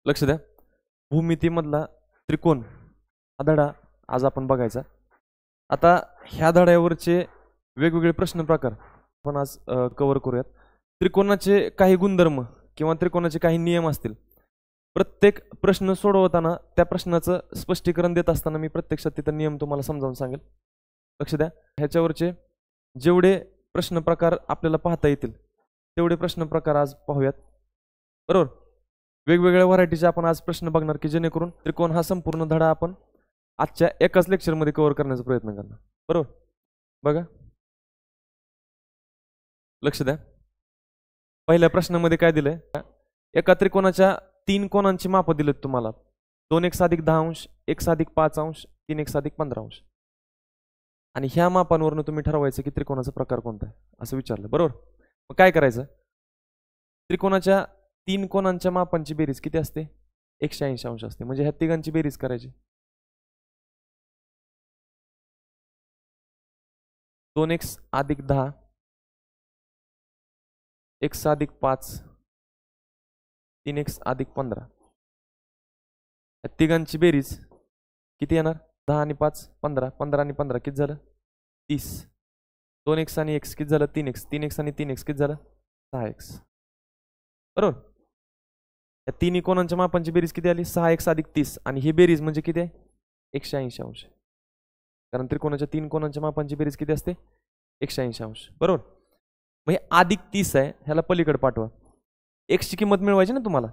लक्ष द्या, भूमितीमधला त्रिकोण हा धडा आज आपण बघायचा. आता ह्या धड्यावरचे वेगवेगळे प्रश्न प्रकार आपण आज कव्हर करूयात. त्रिकोणाचे काही गुणधर्म किंवा त्रिकोणाचे काही नियम असतील. प्रत्येक प्रश्न सोडवताना त्या प्रश्नाचं स्पष्टीकरण देत असताना मी प्रत्यक्षात तिथं नियम तुम्हाला समजावून सांगेल. लक्ष द्या, ह्याच्यावरचे जेवढे प्रश्न प्रकार आपल्याला पाहता येतील तेवढे प्रश्न प्रकार आज पाहूयात. बरोबर, वेगवेगळ्या व्हरायटीचे आपण आज प्रश्न बघणार की जेणेकरून त्रिकोण हा संपूर्ण धडा आपण आजच्या एकाच लेक्चरमध्ये कव्हर करण्याचा प्रयत्न करणार. बरोबर, बघा लक्ष द्या, पहिल्या प्रश्नामध्ये काय दिलंय, एका त्रिकोणाच्या 3 कोनांची माप दिलेत तुम्हाला. 2x + 10° x + 5°, 3x + 15°. आणि ह्या मापांवरून तुम्ही ठरवायचं की त्रिकोणाचा प्रकार कोणता आहे असं विचारलं. बरोबर, मग काय करायचं, त्रिकोणाच्या 3 कोनांच्या मापांची बेरीज किती असते, 180° असते. म्हणजे ह्या तिघांची बेरीज करायची. 2x + 10, x + 5, 3x + 15. या तिघांची बेरीज किती येणार, 10 आणि 5 15, 15 आणि 15 किती झालं 30. 2x आणि x किती झालं 3x, 3x आणि 3x किती झालं 6x. बरोबर, या तिन्ही कोनांच्या मापांची बेरीज किती आली, 6x + 30. आणि ही बेरीज म्हणजे किती आहे, 180°. कारण त्रिकोणाच्या 3 कोनांच्या मापांची बेरीज किती असते, 180°. बरोबर, मग हे +30 आहे, ह्याला पलीकडे पाठवा. x ची किंमत मिळवायची ना तुम्हाला,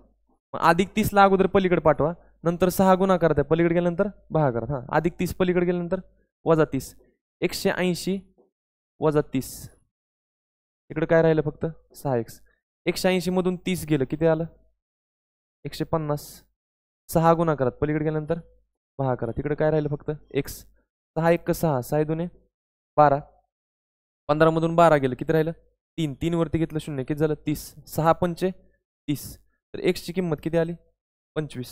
मग +30 ला अगोदर पलीकडे पाठवा, नंतर 6 गुणाकार द्या, पलीकडे गेल्यानंतर भागाकार. हा, +30 पलीकडे गेल्यानंतर -30. 180 - 30, इकडे काय राहिलं फक्त 6x. 180 मधून 30 गेलं किती आलं, 150. 6 गुणाकारात पलीकडे गेल्यानंतर भागाकारात, तिकडे काय राहिलं फक्त x. 6 1 6, 6 2 12. 15 मधून 12 गेलं किती राहिलं 3, 3 वरती घेतलं 0 किती झालं 30. 6 पंचे 30. तर x ची किंमत किती आली 25.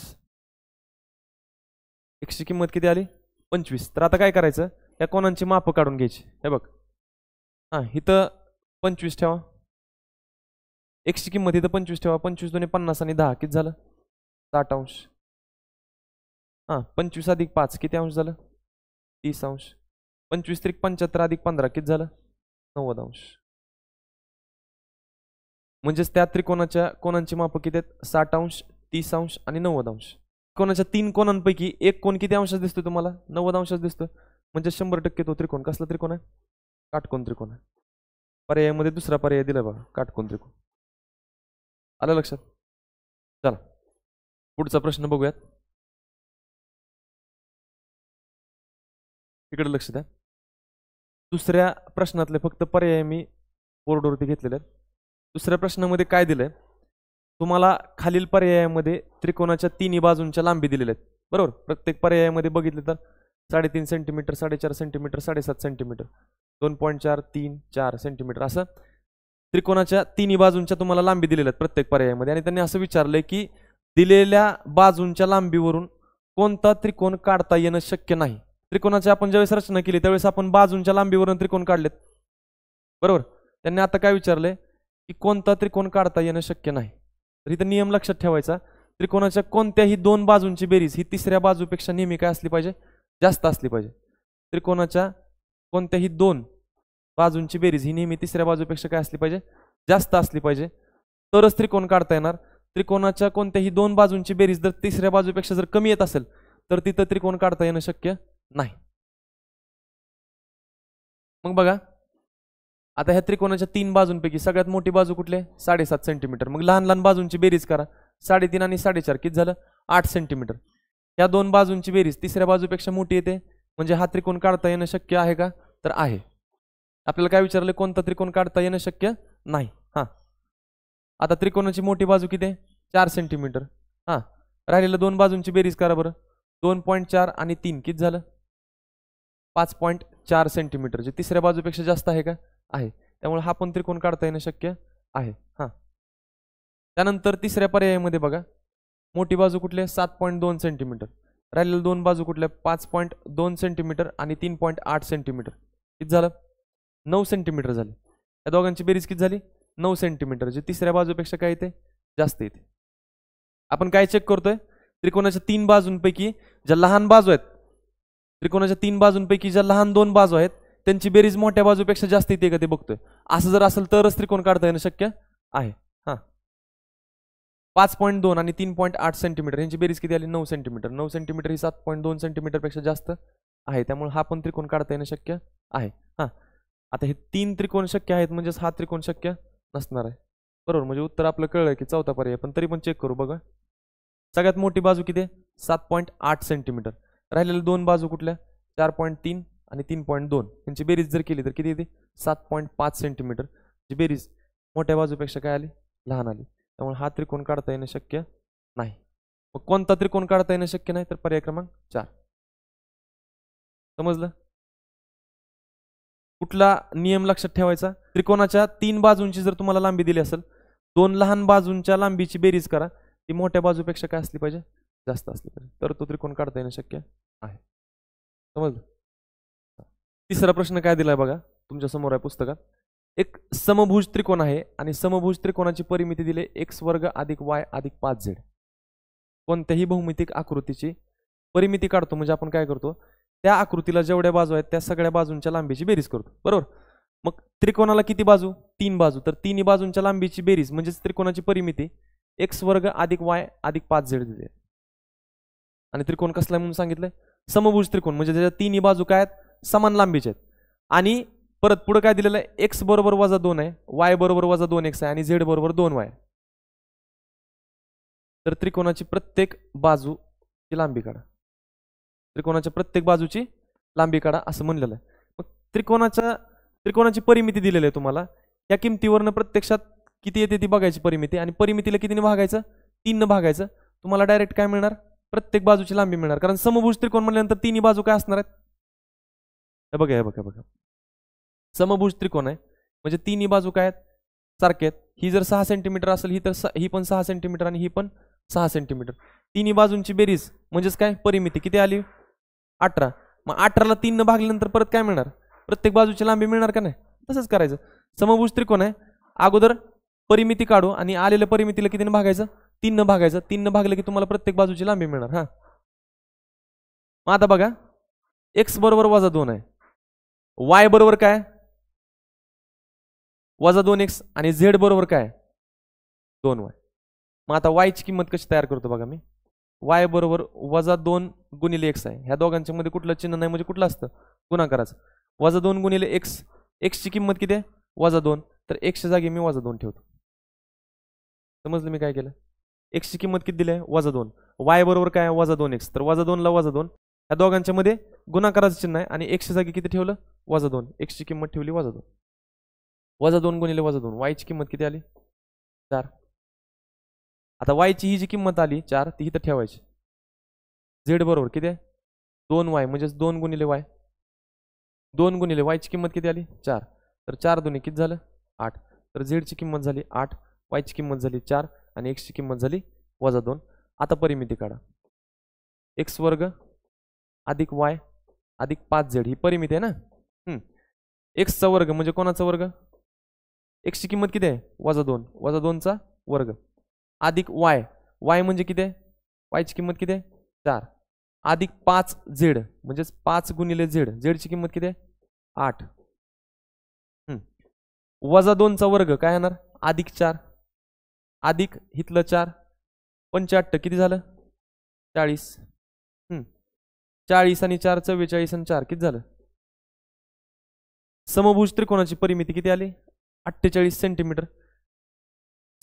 x ची किंमत किती आली 25. तर आता काय करायचं, या कोनांची माप काढून घ्यायची. हे बघ, हा इथं 25 ठेवा, x ची किंमत इथं 25 ठेवा. 25 2 50 आणि 10 किती झालं 60°. हा, 25 + 5 किती अंश झालं 30°. 25 × 75 + 15 किती झालं 90°. म्हणजेच त्या त्रिकोणाच्या कोनांची माप किती आहेत, 60°, 30° आणि 90°. त्रिकोणाच्या 3 कोनांपैकी एक कोन किती अंशात दिसतो तुम्हाला, 90° दिसतो. म्हणजे 100% तो त्रिकोण कसला त्रिकोण आहे, काटकोन त्रिकोण आहे. पर्यायामध्ये दुसरा पर्याय दिला बघा, काटकोन त्रिकोण. आलं लक्षात. चला पुढचा प्रश्न बघूयात. इकडे लक्ष द्या, दुसऱ्या प्रश्नातले फक्त पर्याय मी बोर्डवरती घेतलेले आहेत. दुसऱ्या प्रश्नामध्ये काय दिलंय तुम्हाला, खालील पर्यायामध्ये त्रिकोणाच्या 3 बाजूंच्या लांबी दिलेल्या आहेत. बरोबर, प्रत्येक पर्यायामध्ये बघितले तर 3.5 सेंटीमीटर, 4.5 सेंटीमीटर, 7.5 सेंटीमीटर, 2.4 3 4 सेंटीमीटर असं त्रिकोणाच्या 3 बाजूंच्या तुम्हाला लांबी दिलेल्या आहेत प्रत्येक पर्यायामध्ये. आणि त्यांनी असं विचारलंय की दिलेल्या बाजूंच्या लांबीवरून कोणता त्रिकोण काढता येणं शक्य नाही. त्रिकोणाची आपण ज्यावेळेस रचना केली त्यावेळेस आपण बाजूंच्या लांबीवरून त्रिकोण काढलेत. बरोबर, त्यांनी आता काय विचारलंय की कोणता त्रिकोण काढता येणं शक्य नाही. तर इथं नियम लक्षात ठेवायचा, त्रिकोणाच्या कोणत्याही 2 बाजूंची बेरीज ही तिसऱ्या बाजूपेक्षा नेहमी काय असली पाहिजे, जास्त असली पाहिजे. त्रिकोणाच्या कोणत्याही 2 बाजूंची बेरीज ही नेहमी तिसऱ्या बाजूपेक्षा काय असली पाहिजे, जास्त असली पाहिजे, तरच त्रिकोण काढता येणार. त्रिकोणाच्या कोणत्याही 2 बाजूंची बेरीज जर तिसऱ्या बाजूपेक्षा जर कमी येत असेल तर तिथं त्रिकोण काढता येणं शक्य नाही. मग बघा, आता ह्या त्रिकोणाच्या 3 बाजूंपैकी सगळ्यात मोठी बाजू कुठली, 7.5 सेंटीमीटर. मग लहान लहान बाजूंची बेरीज करा, 3.5 आणि 4.5 किती झालं 8 सेंटीमीटर. ह्या 2 बाजूंची बेरीज तिसऱ्या बाजूपेक्षा मोठी येते, म्हणजे हा त्रिकोण काढता येणं शक्य आहे का, तर आहे. आपल्याला काय विचारलं, कोणता त्रिकोण काढता येणं शक्य नाही. हा, आता त्रिकोणाची मोठी बाजू किती आहे 4 सेंटीमीटर. हा, राहिलेल्या 2 बाजूंची बेरीज करा बरं, 2.4 आणि 3 किती झालं 5.4 सेंटीमीटर, जे तिसऱ्या बाजूपेक्षा जास्त आहे का, आहे. त्यामुळे हा पण त्रिकोण काढता येणं शक्य आहे. हा, त्यानंतर तिसऱ्या पर्यायामध्ये बघा, मोठी बाजू कुठली आहे 7.2 सेंटीमीटर, राहिलेल्या 2 बाजू कुठल्या 5.2 सेंटीमीटर आणि 3.8 सेंटीमीटर, किती झालं 9 सेंटीमीटर झाले. या दोघांची बेरीज किती झाली 9 सेंटीमीटर, जे तिसऱ्या बाजूपेक्षा काय येते, जास्त येते. आपण काय चेक करतोय, त्रिकोणाच्या 3 बाजूंपैकी ज्या लहान बाजू आहेत, त्रिकोणाच्या 3 बाजूंपैकी ज्या लहान 2 बाजू आहेत त्यांची बेरीज मोठ्या बाजूपेक्षा जास्त येते का ते बघतोय. असं जर असेल तरच त्रिकोण काढता येणं शक्य आहे. हा 5.2 आणि 3.8 सेंटीमीटर यांची बेरीज किती आली, 9 सेंटीमीटर. 9 सेंटीमीटर ही 7.2 सेंटीमीटर पेक्षा जास्त आहे, त्यामुळे हा पण त्रिकोण काढता येणं शक्य आहे. हा आता हे 3 त्रिकोण शक्य आहेत म्हणजेच हा त्रिकोण शक्य नसणार आहे. बरोबर, म्हणजे उत्तर आपलं कळलंय की चौथा पर्याय. पण तरी पण चेक करू बघा. सगळ्यात मोठी बाजू किती आहे, 7.8 सेंटीमीटर. राहिलेल्या 2 बाजू कुठल्या, 4.3 आणि 3.2 यांची बेरीज जर केली तर किती येते, 7.5 सेंटीमीटर. जी बेरीज मोठ्या बाजूपेक्षा काय आली, लहान आली. त्यामुळे हा त्रिकोण काढता येणं शक्य नाही. मग कोणता त्रिकोण काढता येणं शक्य नाही, तर पर्याय क्रमांक 4. समजलं. कुठला नियम लक्षात ठेवायचा, त्रिकोणाच्या 3 बाजूंची जर तुम्हाला लांबी दिली असेल, 2 लहान बाजूंच्या लांबीची बेरीज करा, ती मोठ्या बाजूपेक्षा काय असली पाहिजे, जास्त असली पाहिजे, तर तो त्रिकोण काढता येणं शक्य आहे. समजलं. तिसरा प्रश्न काय दिलाय बघा तुमच्या समोर आहे पुस्तकात. एक समभुज त्रिकोण आहे आणि समभुज त्रिकोणाची परिमिती दिली x वर्ग अधिक y अधिक 5z. कोणत्याही भौमितिक आकृतीची परिमिती काढतो म्हणजे आपण काय करतो, त्या आकृतीला जेवढ्या बाजू आहेत त्या सगळ्या बाजूंच्या लांबीची बेरीज करतो. बरोबर. मग त्रिकोणाला किती बाजू, 3 बाजू, तर 3 बाजूंच्या लांबीची बेरीज म्हणजेच त्रिकोणाची परिमिती x वर्ग अधिक y अधिक 5z दिली आहे. आणि त्रिकोण कसला म्हणून सांगितलंय, समभुज त्रिकोण, म्हणजे त्याच्या 3 बाजू काय आहेत, समान लांबीचे आहेत. आणि परत पुढे काय दिलेलं आहे, x बरोबर -2 आहे, y बरोबर -2x आहे आणि z बरोबर 2y. तर त्रिकोणाची प्रत्येक बाजूची लांबी काढा, त्रिकोणाच्या प्रत्येक बाजूची लांबी काढा असं म्हणलेलं आहे. मग त्रिकोणाची परिमिती दिलेली आहे तुम्हाला, या किमतीवरनं प्रत्यक्षात किती येते ती बघायची परिमिती, आणि परिमितीला कितीने भागायचं, 3 न भागायचं. तुम्हाला डायरेक्ट काय मिळणार, प्रत्येक बाजूची लांबी मिळणार. कारण समभुज त्रिकोण म्हणल्यानंतर 3 बाजू काय असणार आहेत, हे बघा हे बघा बघा. समभुज त्रिकोण आहे म्हणजे 3 बाजू काय आहेत, सारखे आहेत. ही जर 6 सेंटीमीटर असेल, ही तर ही पण 6 सेंटीमीटर आणि ही पण 6 सेंटीमीटर. 3 बाजूंची बेरीज म्हणजेच काय, परिमिती किती आली, 18. मग 18ला 3 न भागल्यानंतर परत काय मिळणार, प्रत्येक बाजूची लांबी मिळणार का नाही. तसंच करायचं. समभुज त्रिकोण आहे, अगोदर परिमिती काढू आणि आलेल्या परिमितीला कितीने भागायचं, 3 न भागायचं. 3 न भागलं की तुम्हाला प्रत्येक बाजूची लांबी मिळणार. हा मग आता बघा, x बरोबर -2 आहे, y बरोबर काय -2x आणि z बरोबर काय 2y. मग आता y ची किंमत कशी तयार करतो बघा मी. y बरोबर -2 गुणिले x आहे, ह्या दोघांच्या मध्ये कुठलं चिन्ह नाही म्हणजे कुठलं असतं, गुणाकाराचं. -2 गुणिले x, x ची किंमत किती आहे, -2, तर x च्या जागी मी -2 ठेवतो. समजलं मी काय केलं, x ची किंमत किती दिली आहे, -2, y बरोबर काय -2x, तर -2 ला -2, या दोघांच्या मध्ये गुणाकाराचं चिन्ह आहे आणि x च्या जागी किती ठेवलं, -2, x ची किंमत ठेवली -2. -2 गुणिले -2, y ची किंमत किती आली, 4. आता y ची ही जी किंमत आली 4 ती इथं ठेवायची. z बरोबर किती आहे, 2y, म्हणजे 2 गुणिले y, 2 गुणिले y ची किंमत किती आली, 4, तर 4 दुनी किती झालं, 8. तर z ची किंमत झाली 8, y ची किंमत झाली 4 आणि x ची किंमत झाली -2. आता परिमिती काढा, x वर्ग अधिक y अधिक 5z ही परिमिती आहे ना. x चा वर्ग म्हणजे कोणाचा वर्ग, x ची किंमत किती आहे, -2, -2 चा वर्ग अधिक y, y म्हणजे किती आहे, y ची किंमत किती आहे, 4, अधिक 5z म्हणजे 5 गुणिले z, z ची किंमत किती आहे, 8. -2 चा वर्ग काय येणार, अधिक 4 अधिक हितलं 4, 85 किती झालं, 40. 40 आणि 4 44 आणि 4 किती झालं. समभुज त्रिकोणाची परिमिती किती आली, 48 सेंटीमीटर.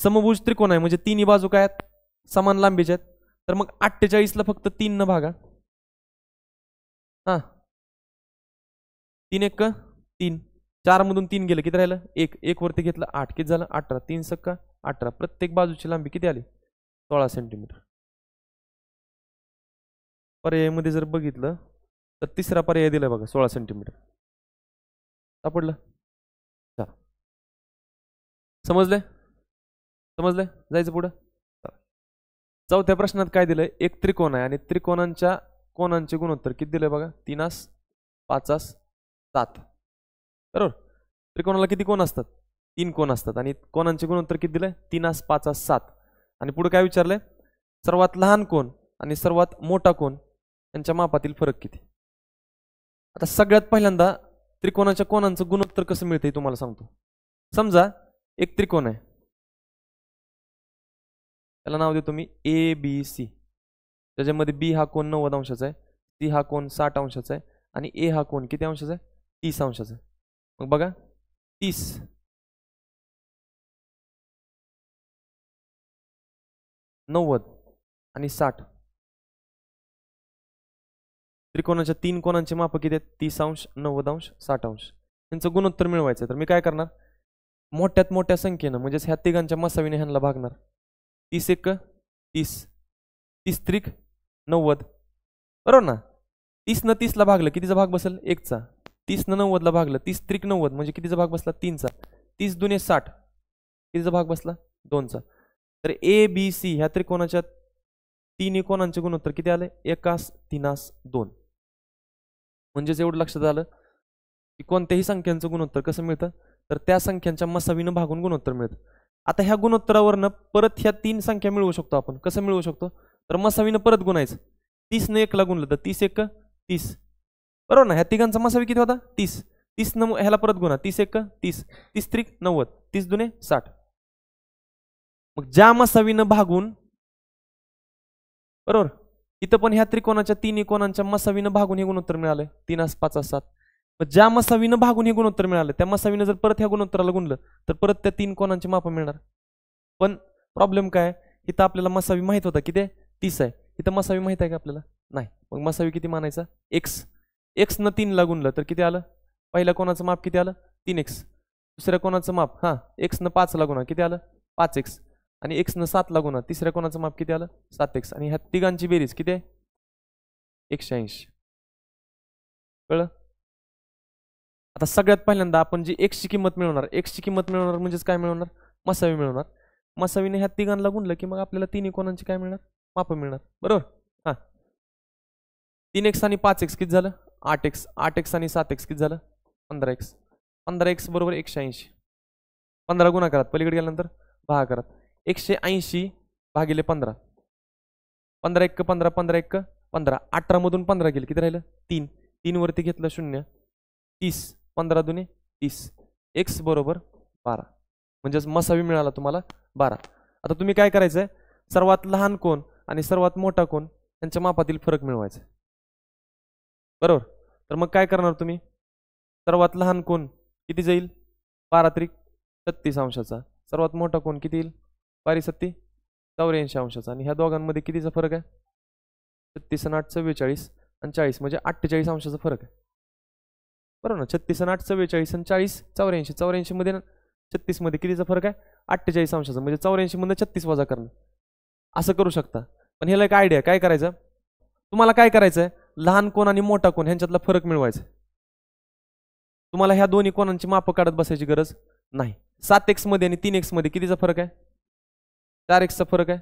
समभुज त्रिकोण आहे म्हणजे 3 बाजू काय आहेत, समान लांबीचे आहेत. तर मग 48 ला फक्त 3 न भागा. हा 3 1 3, 4 मधून 3 गेलं किती राहिलं, 1, 1 वरती घेतलं 8 किती झालं, 18, 3 सक्का 18. प्रत्येक बाजूची लांबी किती आली, 16 सेंटीमीटर. पर्यायामध्ये जर बघितलं तर तिसरा पर्याय दिलाय बघा, 16 सेंटीमीटर. सापडलं. समजलंय, समजलंय, जायचं पुढं. चौथ्या प्रश्नात काय दिलंय, एक त्रिकोण आहे आणि त्रिकोणांच्या कोणांचे गुणोत्तर किती दिलंय बघा, 3 5 7. बरोबर. त्रिकोणाला किती कोण असतात, 3 कोण असतात आणि कोणांचे गुणोत्तर किती दिलंय, 3 5 7. आणि पुढे काय विचारलंय, सर्वात लहान कोण आणि सर्वात मोठा कोण यांच्या मापातील फरक किती. आता सगळ्यात पहिल्यांदा त्रिकोणाच्या कोणांचं गुणोत्तर कसं मिळतंय तुम्हाला सांगतो. समजा एक त्रिकोण आहे, त्याला नाव देतो मी ABC. त्याच्यामध्ये B हा कोण 90 अंशाचा आहे, C हा कोण 60 अंशाचा आहे आणि A हा कोण किती अंशाचा आहे, 30 अंशाचा आहे. मग बघा 30, 90 आणि 60. त्रिकोणाच्या 3 कोणांचे माप किती आहेत, 30 अंश, 90 अंश, 60 अंश. त्यांचं गुणोत्तर मिळवायचं. तर मी काय करणार, मोठ्यात मोठ्या संख्येनं म्हणजेच ह्या तिघांच्या मसावीने ह्यांना भागणार. 30 एक 30, 30 त्रिक 90, बरोबर ना. 30 न 30 ला भागलं कितीचा भाग बसेल, 1चा. 30 न 90 ला भागलं, 30 त्रिक 90 म्हणजे कितीचा भाग बसला, 3चा. 30 दुने 60 कितीचा भाग बसला, 2चा. तर ABC ह्या त्रिकोणाच्या 3 कोणांचे गुणोत्तर किती आले, 1 3 2. म्हणजेच एवढं लक्षात आलं की कोणत्याही संख्यांचं गुणोत्तर कसं मिळतं, तर त्या संख्यांच्या मसावीनं भागून गुणोत्तर मिळतं. आता ह्या गुणोत्तरावरनं परत ह्या 3 संख्या मिळवू शकतो आपण. कसं मिळवू शकतो, तर मसावीनं परत गुणायचं. 30 न 1 ला गुणलं तर 30 एक 30, बरोबर ना. ह्या तिघांचा मसावी किती होता, 30. 30 न ह्याला परत गुणा, 30 एक 30, 30 त्रिक 90, 30 दुने 60. मग ज्या मसावीनं भागून, बरोबर, इथं पण ह्या त्रिकोणाच्या 3 कोणांच्या मसावीनं भागून हे गुणोत्तर मिळालंय, 3 5 7. मग ज्या मसावीनं भागून हे गुणोत्तर मिळालं त्या मसावीनं जर परत ह्या गुणोत्तराला गुणलं तर परत त्या 3 कोणांची माप मिळणार. पण प्रॉब्लेम काय, इथं आपल्याला मसावी माहित होता किती 30 आहे, इथं मसावी माहित आहे का आपल्याला, नाही. मग मसावी किती मानायचा, x. x न 3 ला गुणलं तर किती आलं, पहिल्या कोणाचं माप किती आलं, 3x. दुसऱ्या कोणाचं माप x न 5 ला गुणा किती आलं, 5x. आणि x न 7 ला गुणा तिसऱ्या कोणाचं माप किती आलं, 7x. आणि ह्या तिघांची बेरीज किती आहे, 180. कळलं. आता सगळ्यात पहिल्यांदा आपण जी x ची किंमत मिळवणार, x ची किंमत मिळवणार म्हणजेच काय मिळवणार, मसावी मिळवणार. मसावीने ह्या तिघांना गुणलं की मग आपल्याला 3 कोणांची काय मिळणार, माप मिळणार, बरोबर. 3x आणि 5x किती झालं, 8x. 8x आणि 7x किती झालं, 15x. 15x बरोबर 180. 15 गुणाकारात पलीकडे गेल्यानंतर भागाकारात, 180 भागिले 15. 15 1 15, 15 1 15. 18 मधून 15 गेले किती राहिलं, 3. 3 वरती घेतलं 0, 30. 15 दुने 30. x बरोबर 12. म्हणजेच मसावी मिळाला तुम्हाला 12. आता तुम्ही काय करायचंय, सर्वात लहान कोण आणि सर्वात मोठा कोण यांच्या मापातील फरक मिळवायचा, बरोबर. तर मग काय करणार तुम्ही, सर्वात लहान कोण किती जाईल, 12 त्रिक 36 अंशाचा. सर्वात मोठा कोण किती येईल, 12 7 84 अंशाचा. आणि ह्या दोघांमध्ये कितीचा फरक आहे, 36 आणि 8 44 आणि 40 म्हणजे 48 अंशाचा फरक आहे, बरोबर ना. 36 आणि 8 44 आणि 40 84. 84 मध्ये 36 मध्ये कितीचा फरक आहे, 48 अंशाचा. म्हणजे 84 मध्ये 36 वजा करणं, असं करू शकता. पण ह्याला एक आयडिया, काय करायचं तुम्हाला, काय करायचंय, लहान कोण आणि मोठा कोण ह्यांच्यातला फरक मिळवायचा. तुम्हाला ह्या दोन्ही कोणांची माप काढत बसायची गरज नाही. 7x मध्ये आणि 3x मध्ये कितीचा फरक आहे, 4x चा फरक आहे.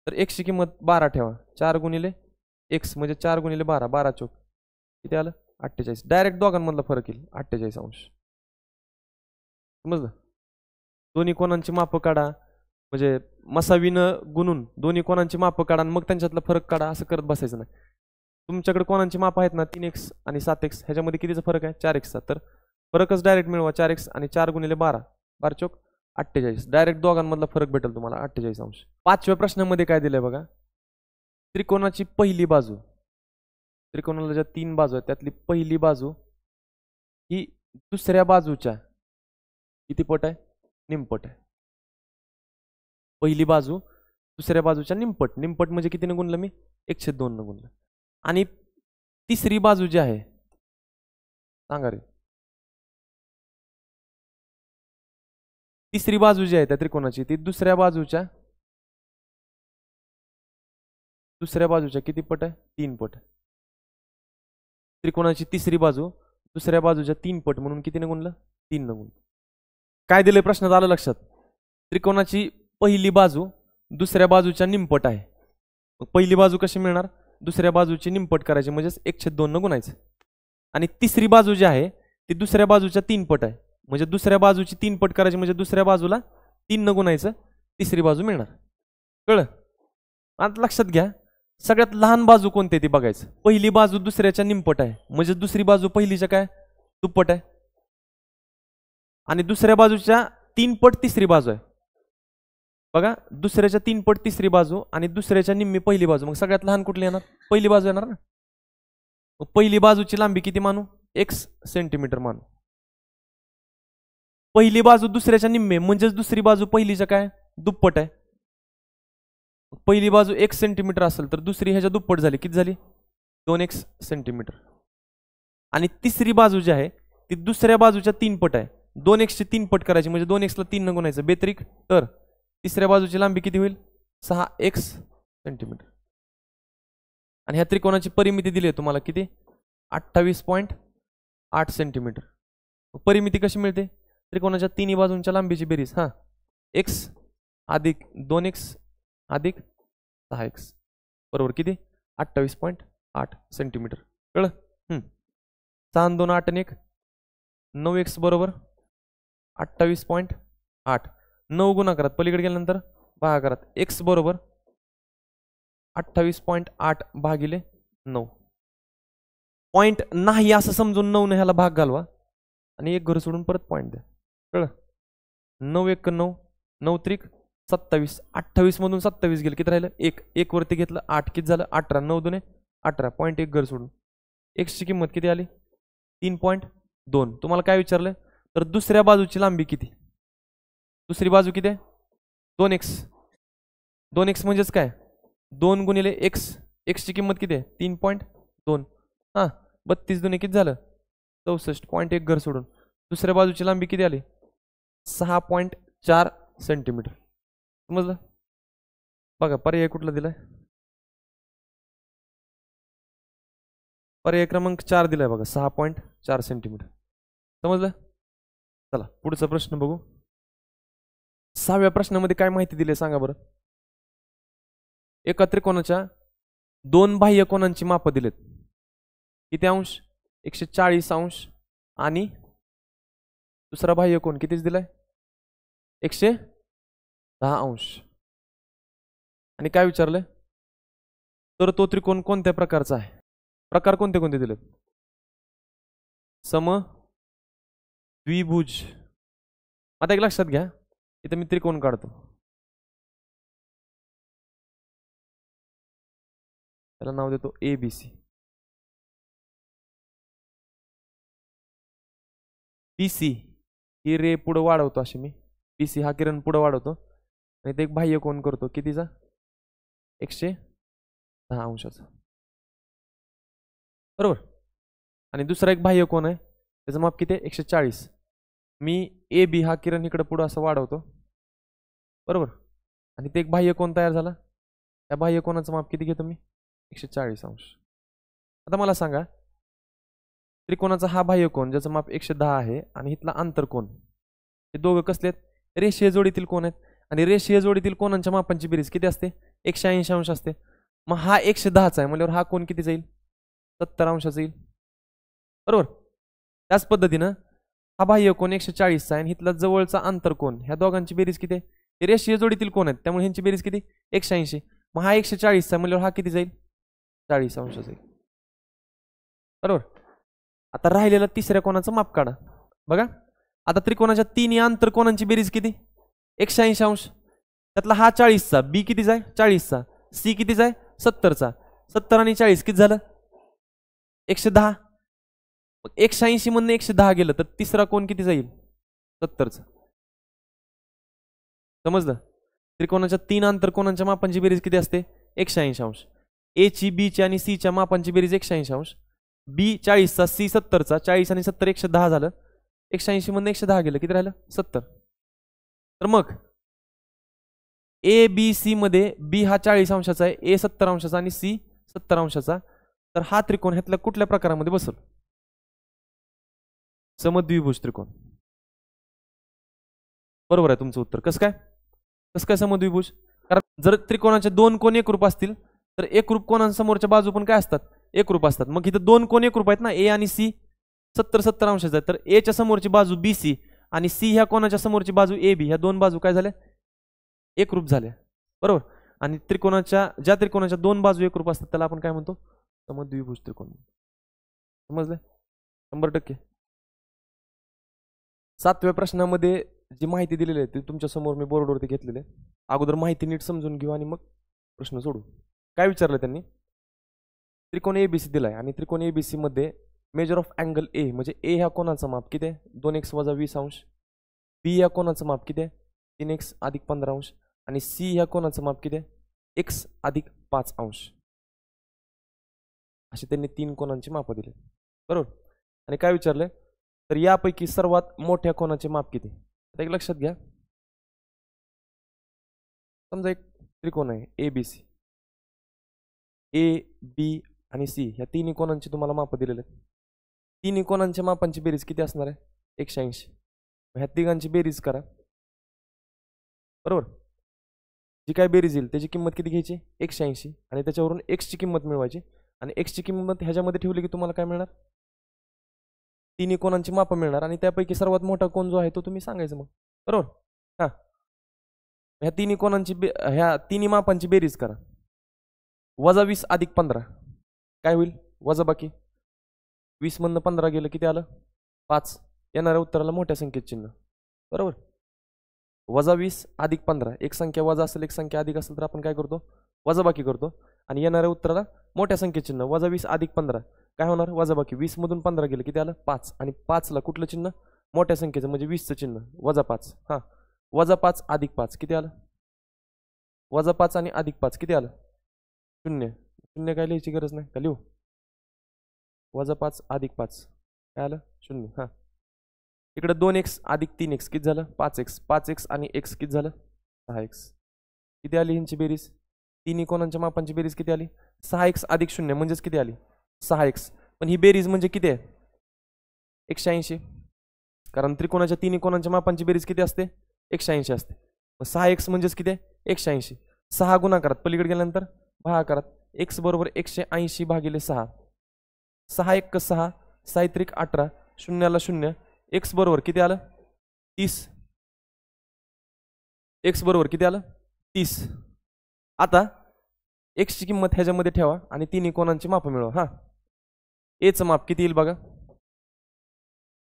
तर x ची किंमत 12 ठेवा, 4 गुणिले x म्हणजे 4 गुणिले 12, 12 चौक किती आलं, 48. डायरेक्ट दोघांमधला फरक येईल 48 अंश. समजलं. दोन्ही कोणांची माप काढा, म्हणजे मसावीनं गुणून दोन्ही कोणांची माप काढा आणि मग त्यांच्यातला फरक काढा, असं करत बसायचं नाही. तुमच्याकडे कोणांची माप आहेत ना, 3x आणि 7x, ह्याच्यामध्ये कितीचा फरक आहे, 4x चा. तर फरकच डायरेक्ट मिळवा, 4x आणि 4 गुणिले 12, 12 चौक 48. डायरेक्ट दोघांमधला फरक भेटेल तुम्हाला 48 अंश. 5व्या प्रश्नामध्ये काय दिलंय बघा, त्रिकोणाची पहिली बाजू, त्रिकोणाला ज्या 3 बाजू आहेत त्यातली पहिली बाजू ही दुसऱ्या बाजूच्या किती पट आहे, निमपट आहे. पहिली बाजू दुसऱ्या बाजूच्या निमपट. निमपट म्हणजे कितीने गुणलं मी, 1/2 ने गुणलं. आणि तिसरी बाजू जी आहे, सांगा रे, तिसरी बाजू जी आहे त्या त्रिकोणाची ती दुसऱ्या बाजूच्या किती पट आहे, 3 पट. त्रिकोणाची तिसरी बाजू दुसऱ्या बाजूच्या 3 पट म्हणून कितीने गुणलं, 3 ने गुणलं. काय दिले प्रश्नात, आलं लक्षात. त्रिकोणाची पहिली बाजू दुसऱ्या बाजूच्या निमपट आहे. पहिली बाजू कशी मिळणार, दुसऱ्या बाजूची निमपट करायची म्हणजेच 1/2 ने गुणायचं. आणि तिसरी बाजू जी आहे ती दुसऱ्या बाजूच्या 3 पट आहे, म्हणजे दुसऱ्या बाजूची 3 पट करायची म्हणजे दुसऱ्या बाजूला 3 ने गुणायचं, तिसरी बाजू मिळणार. कळलं. आता लक्षात घ्या, सगळ्यात लहान बाजू कोणती ती बघायचं. पहिली बाजू दुसऱ्याच्या निमपट आहे, म्हणजे दुसरी बाजू पहिलीच्या काय दुप्पट आहे, आणि दुसऱ्या बाजूच्या 3 पट तिसरी बाजू आहे. बघा, दुसऱ्याच्या 3 पट तिसरी बाजू आणि दुसऱ्याच्या निम्मी पहिली बाजू. मग सगळ्यात लहान कुठली येणार? पहिली बाजू येणार ना. मग पहिली बाजूची लांबी किती मानू? x सेंटीमीटर मानू. पहिली बाजू दुसऱ्याच्या निम्मे म्हणजेच दुसरी बाजू पहिलीच्या काय दुप्पट आहे. पहिली बाजू 1 सेंटीमीटर असेल तर दुसरी ह्याच्या दुप्पट झाली. किती झाली? 2x centimetre. आणि तिसरी बाजू जी आहे ती दुसऱ्या बाजूच्या 3 पट आहे. 2x ची 3 पट करायची म्हणजे 2x ला 3 न गुणायचं बेत्रिक. तर तिसऱ्या बाजूची लांबी किती होईल? 6x centimetre. आणि ह्या त्रिकोणाची परिमिती दिली आहे तुम्हाला किती? 28.8 सेंटीमीटर. परिमिती कशी मिळते? त्रिकोणाच्या तिन्ही बाजूंच्या लांबीची बेरीज. हा, x अधिक 2x अधिक 6x बरोबर किती? 28.8 सेंटीमीटर. कळलं? 6 आणि 2 8 आणि 1 9x बरोबर 28.8. 9 गुणाकारात पलीकडे गेल्यानंतर भागाकारात x बरोबर 28.8 भागिले 9. पॉइंट नाही असं समजून 9 ने ह्याला भाग घालवा आणि एक घर सोडून परत पॉइंट द्या. कळलं? 9 1 9 9 त्रिक 27. 28 मधून 27 गेलं, किती राहिलं? 1 वरती घेतलं 8, किती झालं? 18. 9 2 18. पॉइंट 1 घर सोडून x ची किंमत किती आली? 3.2. तुम्हाला काय विचारलं? तर दुसऱ्या बाजूची लांबी किती? दुसरी बाजू किती आहे? 2x. 2x म्हणजेच काय? 2 गुणिले x. x ची किंमत किती आहे? 3.2. हा, 32 2 किती झालं? 64. पॉइंट 1 घर सोडून दुसऱ्या बाजूची लांबी किती आली? 6.4 सेंटीमीटर. समजलं? बघा पर्याय कुठला दिलाय? पर्याय क्रमांक 4 दिलाय बघा, 6.4 सेंटीमीटर. समजलं? चला पुढचा प्रश्न बघू. 6व्या प्रश्नामध्ये काय माहिती दिली सांगा बरं. एका त्रिकोणाच्या 2 बाह्य कोनांची माप दिलेत. किती अंश? 140 अंश. आणि दुसरा बाह्य कोन कितीच दिलाय? 110 अंश. आणि काय विचारलंय? तर तो त्रिकोण कोणत्या प्रकारचा आहे? प्रकार कोणते कोणते दिलेत? सम द्विभुज. आता एक लक्षात घ्या, इथे मी त्रिकोण काढतो. त्याला नाव देतो ABC. PC ही रे पुढे वाढवतो अशी मी. PC हा किरण पुढे वाढवतो आणि ते एक बाह्य कोन करतो. कितीचा? 110 अंशाचा. बरोबर. आणि दुसरा एक बाह्य कोन आहे, त्याचं माप किती आहे? 140. मी AB हा किरण इकडे पुढे असं वाढवतो. बरोबर. आणि ते एक बाह्य कोन तयार झाला. त्या बाह्य कोनाचं माप किती घेतो मी? 140 अंश. आता मला सांगा, त्रिकोणाचा हा बाह्य कोन ज्याचं माप 110 आहे आणि इथला आंतरकोन, हे दोघं कसले आहेत? रेषीय जोडीतील कोन आहेत. आणि रेषीय जोडीतील कोनांच्या मापांची बेरीज किती असते? 180 अंश असते. मग हा 110चा आहे म्हणल्यावर हा कोन किती जाईल? 70 अंशाचा येईल. बरोबर. त्याच पद्धतीनं हा बाह्य कोन 140चा आहे आणि इथला जवळचा आंतरकोन, ह्या दोघांची बेरीज किती आहे? हे रेषीय जोडीतील कोन आहेत त्यामुळे ह्यांची बेरीज किती? 180. मग हा 140चा आहे म्हणल्यावर हा किती जाईल? 40 अंशाचा येईल. बरोबर. आता राहिलेला तिसऱ्या कोनाचं माप काढा. बघा, आता त्रिकोणाच्या 3 आंतरकोनांची बेरीज किती? 180 अंश. त्यातला हा 40चा, बी कितीचा आहे? 40चा. सी कितीचा आहे? 70चा. 70 आणि 40 किती झालं? 110. मग 180 मधनं 110 गेलं तर तिसरा कोन किती जाईल? 70चा. समजलं? त्रिकोणाच्या 3 आंतरकोनांच्या मापांची बेरीज किती असते? 180 अंश. ए ची, बी ची आणि सी च्या मापांची बेरीज 180 अंश. बी 40चा, सी 70चा. 40 आणि 70 110 झालं. 180 मधनं 110 गेलं, किती राहिलं? 70. तर मग ए बी सी मध्ये बी हा 40 अंशाचा आहे, ए 70 अंशाचा आणि सी 70 अंशाचा. तर हा त्रिकोण ह्यातल्या कुठल्या प्रकारामध्ये बसेल? समद्विभुज त्रिकोण. बरोबर आहे तुमचं उत्तर. कसं काय? कसं काय समद्विभुज? कारण जर त्रिकोणाचे 2 कोन एकरूप असतील तर एकरूप कोणांसमोरच्या बाजू पण काय असतात? एकरूप असतात. मग इथं 2 कोन एकरूप आहेत ना, ए आणि सी 70 अंशाचा आहे. तर ए च्या समोरची बाजू BC आणि सी ह्या कोणाच्या समोरची बाजू AB, ह्या दोन बाजू काय झाल्या? एकरूप झाल्या. बरोबर. आणि ज्या त्रिकोणाच्या दोन बाजू एकरूप असतात त्याला आपण काय म्हणतो, समद्विभुज त्रिकोण. समजलं? 100%. 7व्या प्रश्नामध्ये जी माहिती दिलेली आहे ती तुमच्या समोर मी बोर्डवरती घेतलेली आहे. अगोदर माहिती नीट समजून घेऊ आणि मग प्रश्न सोडू. काय विचारलं त्यांनी, त्रिकोण एबीसी दिलाय आणि त्रिकोण एबीसी मध्ये मेजर ऑफ अँगल ए, म्हणजे ए ह्या कोणाचं माप किती आहे, 2x - 20 अंश. बी या कोणाचं माप किती आहे, 3x + 15 अंश. आणि सी ह्या कोणाचं माप किती आहे, x + 5 अंश. असे त्यांनी 3 कोणांची माप दिली, बरोबर. आणि काय विचारलंय, तर यापैकी सर्वात मोठ्या कोणाचे माप किती. आता एक लक्षात घ्या, समजा एक त्रिकोण आहे एबीसी, ए बी आणि सी ह्या तिन्ही कोणांची तुम्हाला माप दिलेले आहेत. तिन्ही कोणांच्या मापांची बेरीज किती असणार आहे, 180. ह्या तिघांची बेरीज करा, बरोबर. जी काय बेरीज येईल त्याची किंमत किती घ्यायची, 180. आणि त्याच्यावरून x ची किंमत मिळवायची. आणि x ची किंमत ह्याच्यामध्ये ठेवली की तुम्हाला काय मिळणार, तिन्ही कोणांची माप मिळणार. आणि त्यापैकी सर्वात मोठा कोण जो आहे तो तुम्ही सांगायचं मग, बरोबर. हा, ह्या तिन्ही कोणांची ह्या तिन्ही मापांची बेरीज करा. -20 + 15 काय होईल, वजा बाकी 20 मधनं 15 गेलं किती आलं, 5. येणाऱ्या उत्तराला मोठ्या संख्येत चिन्ह, बरोबर. -20 + 15, एक संख्या वजा असेल एक संख्या अधिक असेल तर आपण काय करतो, वजाबाकी करतो. आणि येणाऱ्या उत्तराला मोठ्या संख्येत चिन्ह. -20 + 15 काय होणार, वजाबाकी 20 मधून 15 गेलं किती आलं, 5. आणि 5ला कुठलं चिन्ह, मोठ्या संख्येचं म्हणजे 20चं चिन्ह, -5. हा, -5 + 5 किती आलं, -5 आणि +5 किती आलं, 0. 0 काय लिहायची गरज नाही का, लिहू, -5 + 5 काय आलं, 0. हा, इकडे 2x + 3x किती झालं, 5x. 5x आणि x किती झालं, 6x. किती आली ह्यांची बेरीज, तिन्ही कोणांच्या मापांची बेरीज किती आली, 6x + 0 म्हणजेच किती आली, 6x. पण ही बेरीज म्हणजे किती आहे, 180. कारण त्रिकोणाच्या तिन्ही कोणांच्या मापांची बेरीज किती असते, 180 असते. 6x म्हणजेच किती आहे, 180. 6 गुणाकारात पलीकडे गेल्यानंतर भागाकारात, x बरोबर 180 / 6. 6 × 6, 6 × 3 = 18, 0ला 0. x बरोबर किती आलं, 30. x बरोबर किती आलं, 30. आता x ची किंमत ह्याच्यामध्ये ठेवा आणि तिन्ही कोणांची माप मिळवा. हा, a चं माप किती येईल बघा,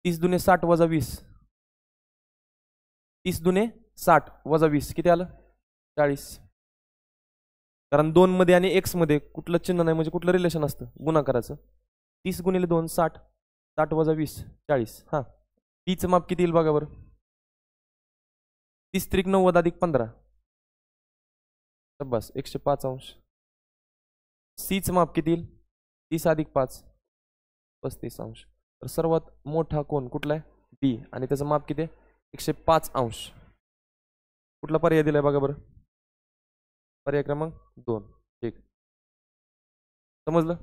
30 × 2 = 60 - 20. 30 × 2 = 60 - 20 किती आलं, 40. कारण 2 मध्ये आणि x मध्ये कुठलं चिन्ह नाही म्हणजे कुठलं रिलेशन असतं, गुणाकाराचं. 30 × 2 = 60, 60 - 20 40. हा, b चं माप किती येईल बघा बरं, 30 × 3 = 90 + 15 बस 105 अंश. c चं माप किती येईल, 30 + 5 35 अंश. तर सर्वात मोठा कोण कुठला आहे, b. आणि त्याचं माप किती आहे, 105 अंश. कुठला पर्याय दिलाय बघा बरं, पर्याय क्रमांक 2. ठीक, समजलं.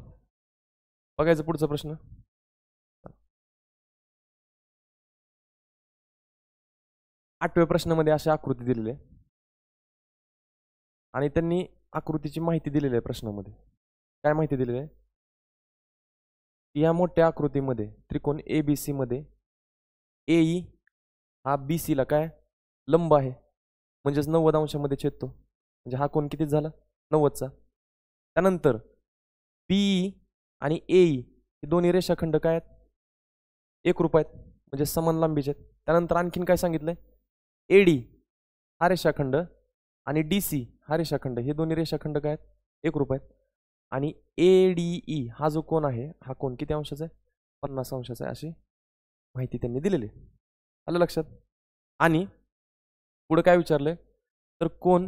बघायचं पुढचा प्रश्न. 8व्या प्रश्नामध्ये अशी आकृती दिलेली आहे आणि त्यांनी आकृतीची माहिती दिलेली आहे प्रश्नामध्ये. काय माहिती दिलेली आहे, या मोठ्या आकृतीमध्ये त्रिकोण एबीसी मध्ये एई हा BC ला काय लंब आहे, म्हणजेच 90 अंशामध्ये छेदतो. म्हणजे हा कोण किती झाला, 90चा. त्यानंतर BE आणि AE हे दोन्ही रेषाखंड काय आहेत, एकरूप आहेत, म्हणजे समान लांबीचे आहेत. त्यानंतर आणखीन काय सांगितलंय, AD हा रेषाखंड आणि DC हा रेषाखंड हे दोन्ही रेषाखंड काय आहेत, एकरूप आहेत. आणि ADE हा जो कोण आहे हा कोण किती अंशाचा आहे, 50 अंशाचा आहे, अशी माहिती त्यांनी दिलेली. आलं लक्षात. आणि पुढे काय विचारलंय, तर कोण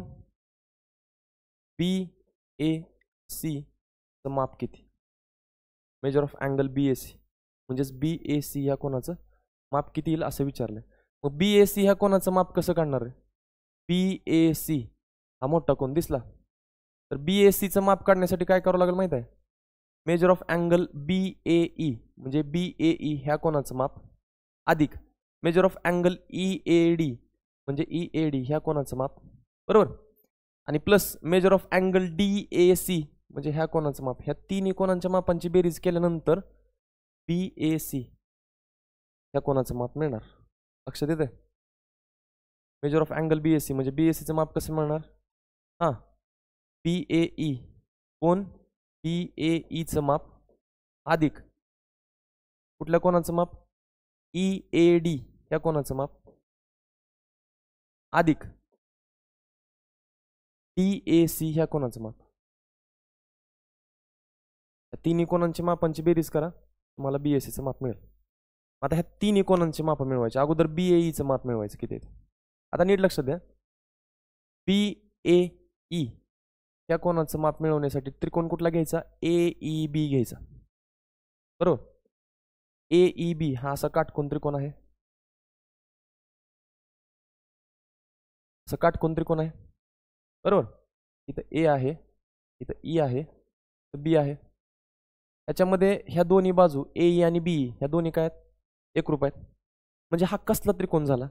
BAC चं माप किती, मेजर ऑफ अँगल BAC, म्हणजेच BAC ह्या कोणाचं माप किती येईल असं विचारलंय. मग BAC ह्या कोणाचं माप कसं काढणार आहे, BAC हा मोठा कोण दिसला, तर BAC चं माप काढण्यासाठी काय करावं लागेल माहित आहे, मेजर ऑफ अँगल BAE म्हणजे BAE ह्या कोणाचं माप अधिक मेजर ऑफ अँगल EAD म्हणजे EAD ह्या कोणाचं माप, बरोबर. आणि plus measure of angle DAC म्हणजे ह्या कोणाचं माप. ह्या तिन्ही कोणांच्या मापांची बेरीज केल्यानंतर BAC ह्या कोणाचं माप मिळणार. लक्षात येते, मेजर ऑफ अँगल BAC म्हणजे BAC चं माप कसं मिळणार, हां PAE कोण PAEचं माप अधिक कुठल्या कोणाचं माप EAD या कोणाचं माप अधिक DAC ह्या कोणाचं माप. तिन्ही कोणांची मापांची बेरीज करा तुम्हाला BACचं माप मिळेल. आता ह्या तिन्ही कोणांची माप मिळवायची अगोदर BAEचं माप मिळवायचं किती आहे. आता नीट लक्षात द्या BAE या कोणाचं माप मिळवण्यासाठी त्रिकोण कुठला घ्यायचा AEB घ्यायचा बरोबर. AEB हा असा काटकोन त्रिकोण आहे. असं काटकोन त्रिकोण आहे बरोबर. इथं A आहे इथं E आहे इथं B आहे. याच्यामध्ये ह्या दोन्ही बाजू AE आणि BE ह्या दोन्ही काय आहेत एकरूप आहेत. म्हणजे हा कसला त्रिकोण झाला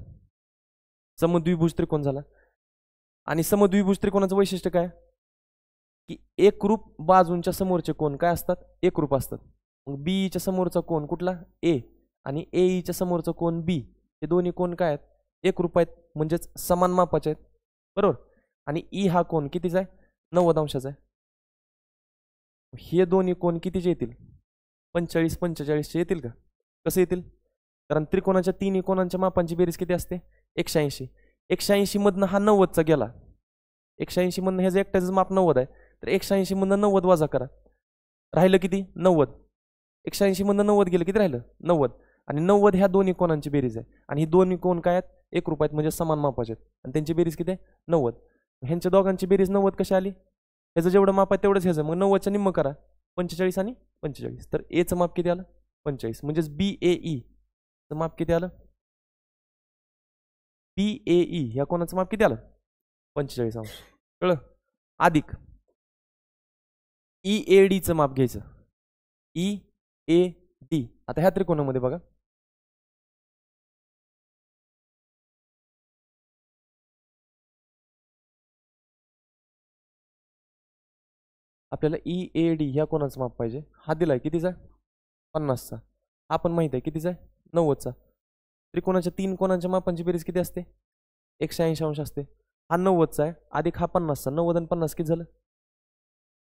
समद्विभुज त्रिकोण झाला. आणि समद्विभुज त्रिकोणाचं वैशिष्ट्य काय की एकरूप बाजूंच्या समोरचे कोण काय असतात एकरूप असतात. मग BEच्या समोरचा कोण कुठला A आणि AEच्या समोरचा कोण B हे दोन्ही कोण काय आहेत एकरूप आहेत म्हणजेच समान मापाचे आहेत बरोबर. आणि E हा कोण कितीचा आहे 90 अंशाचा आहे. हे दोन्ही कोण कितीचे येतील 45 45चे येतील का कसे येतील कारण त्रिकोणाच्या तिन्ही कोणांच्या मापांची बेरीज किती असते 180. 180 मधनं हा 90चा गेला 180 मधनं ह्याचं एकट्याचं माप 90 आहे तर 180 मधनं 90 वजा करा राहिलं किती 90. 180 मधनं 90 गेलं किती राहिलं 90 आणि 90 ह्या दोन्ही कोणांची बेरीज आहे आणि ही दोन्ही कोण काय आहेत एकरूप आहेत म्हणजे समान मापाचे आहेत आणि त्यांची बेरीज किती आहे 90. ह्यांच्या दोघांची बेरीज 90 कशी आली ह्याचं जेवढं माप आहे तेवढंच ह्याचं मग 90च्या निम्म करा 45 आणि 45 तर एचं माप किती आलं 45 म्हणजेच BAE चं माप किती आलं BAE ह्या कोणाचं माप किती आलं 45 अंश कळलं. अधिक EAD चं माप घ्यायचं EAD. आता ह्या त्रिकोणामध्ये बघा आपल्याला EAD ह्या कोणाचं माप पाहिजे हा दिलाय कितीचा 50चा. हा पण माहित आहे कितीचा 90चा. त्रिकोणाच्या तीन कोणांच्या मापांची बेरीज किती असते 180 अंश असते. हा 90चा आहे अधिक हा 50चा 90 आणि 50 किती झालं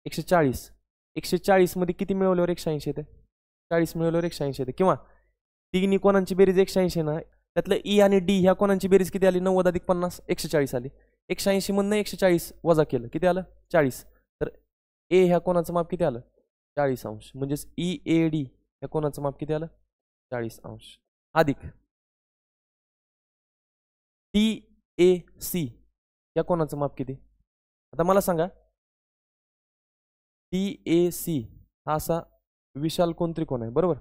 140. 140 मध्ये किती मिळवल्यावर 180 येते 40 मिळवल्यावर 180 येते. किंवा तिन्ही कोणांची बेरीज 180 ना त्यातलं E आणि D ह्या कोणांची बेरीज किती आली 90 अधिक 50 140 आली. 180 मधनं 140 वजा केलं किती आलं 40. तर A ह्या कोणाचं माप किती आलं 40 अंश म्हणजेच EAD ह्या कोणाचं माप किती आलं 40 अंश अधिक DAC या कोणाचं माप किती. आता मला सांगा DAC हा असा विशाल कोण त्रिकोण आहे बरोबर.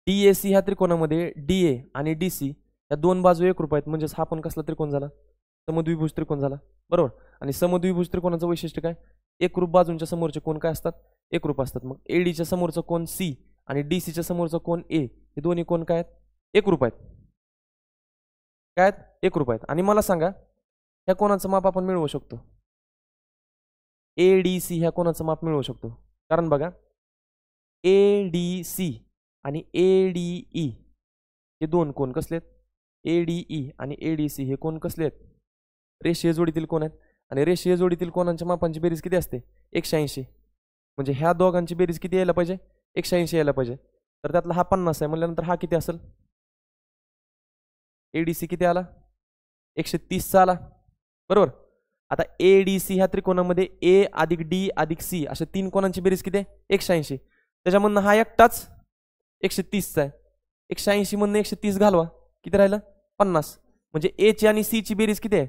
DAC ह्या त्रिकोणामध्ये DA आणि DC या दोन बाजू एकरूप आहेत म्हणजेच हा पण कसला त्रिकोण झाला समद्विभुज त्रिकोण झाला बरोबर. आणि समद्विभुज त्रिकोणाचं वैशिष्ट्य काय एकरूप बाजूंच्या समोरचे कोण काय असतात एकरूप असतात. मग ADच्या समोरचा कोण C आणि DCच्या समोरचा कोण A हे दोन्ही कोण काय आहेत एकरूप आहेत काय आहेत एकरूप आहेत. आणि मला सांगा ह्या कोणाचं माप आपण मिळवू शकतो ADC ह्या कोणाचं माप मिळवू शकतो कारण बघा ADC आणि ADE हे दोन कोण कसले आहेत ADE आणि ADC हे कोण कसले आहेत रेषीय जोडीतील कोण आहेत. आणि रेषीय जोडीतील कोणांच्या मापांची बेरीज किती असते 180. म्हणजे ह्या दोघांची बेरीज किती यायला पाहिजे 180 यायला पाहिजे. तर त्यातला हा 50 आहे म्हणल्यानंतर हा किती असेल ADC किती आला 130 चा आला बरोबर. आता ADC ह्या त्रिकोणामध्ये A अधिक D अधिक C अशा तीन कोणांची बेरीज किती आहे 180. त्याच्यामधनं हा एकटाच 130चा आहे 180 मधनं 130 घालवा किती राहिलं 50. म्हणजे A ची आणि C ची बेरीज किती आहे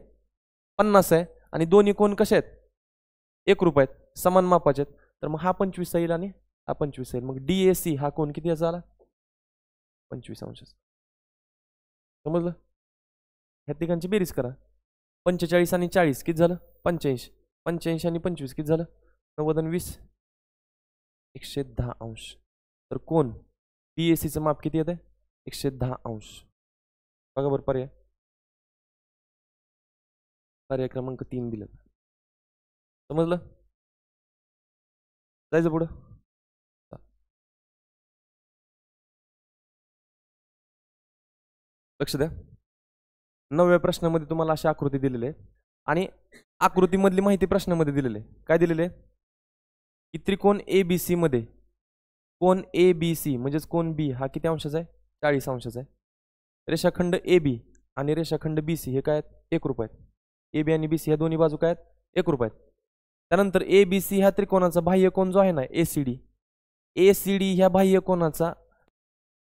50 आहे आणि दोन्ही कोण कसे आहेत एकरूप आहेत समान मापाचे आहेत. तर मग हा 25 येईल आणि हा 25 येईल. मग DAC हा कोण किती याचा आला 25 अंश. समजलं. ह्या तिघांची बेरीज करा 45 आणि 40 किती झालं 85. 85 आणि 25 किती झालं 90 आणि 20 110 अंश. तर कोण BACचं माप किती येते 110 अंश. बघा बरं पर्याय पर्याय क्रमांक 3 दिलं. समजलं जायचं पुढं. लक्ष द्या 9व्या प्रश्नामध्ये तुम्हाला अशी आकृती दिलेली आहे आणि आकृतीमधली माहिती प्रश्नामध्ये दिलेली आहे. काय दिलेले आहे की त्रिकोण ABC मध्ये कोण ABC म्हणजेच कोण B हा किती अंशाचा आहे 40 अंशाचा आहे. रेषाखंड AB आणि रेषाखंड BC हे काय आहेत एकरूप आहेत. AB आणि BC ह्या दोन्ही बाजू काय आहेत एकरूप आहेत. त्यानंतर ABC ह्या त्रिकोणाचा बाह्य कोन जो आहे ना ACD ह्या बाह्य कोनाचा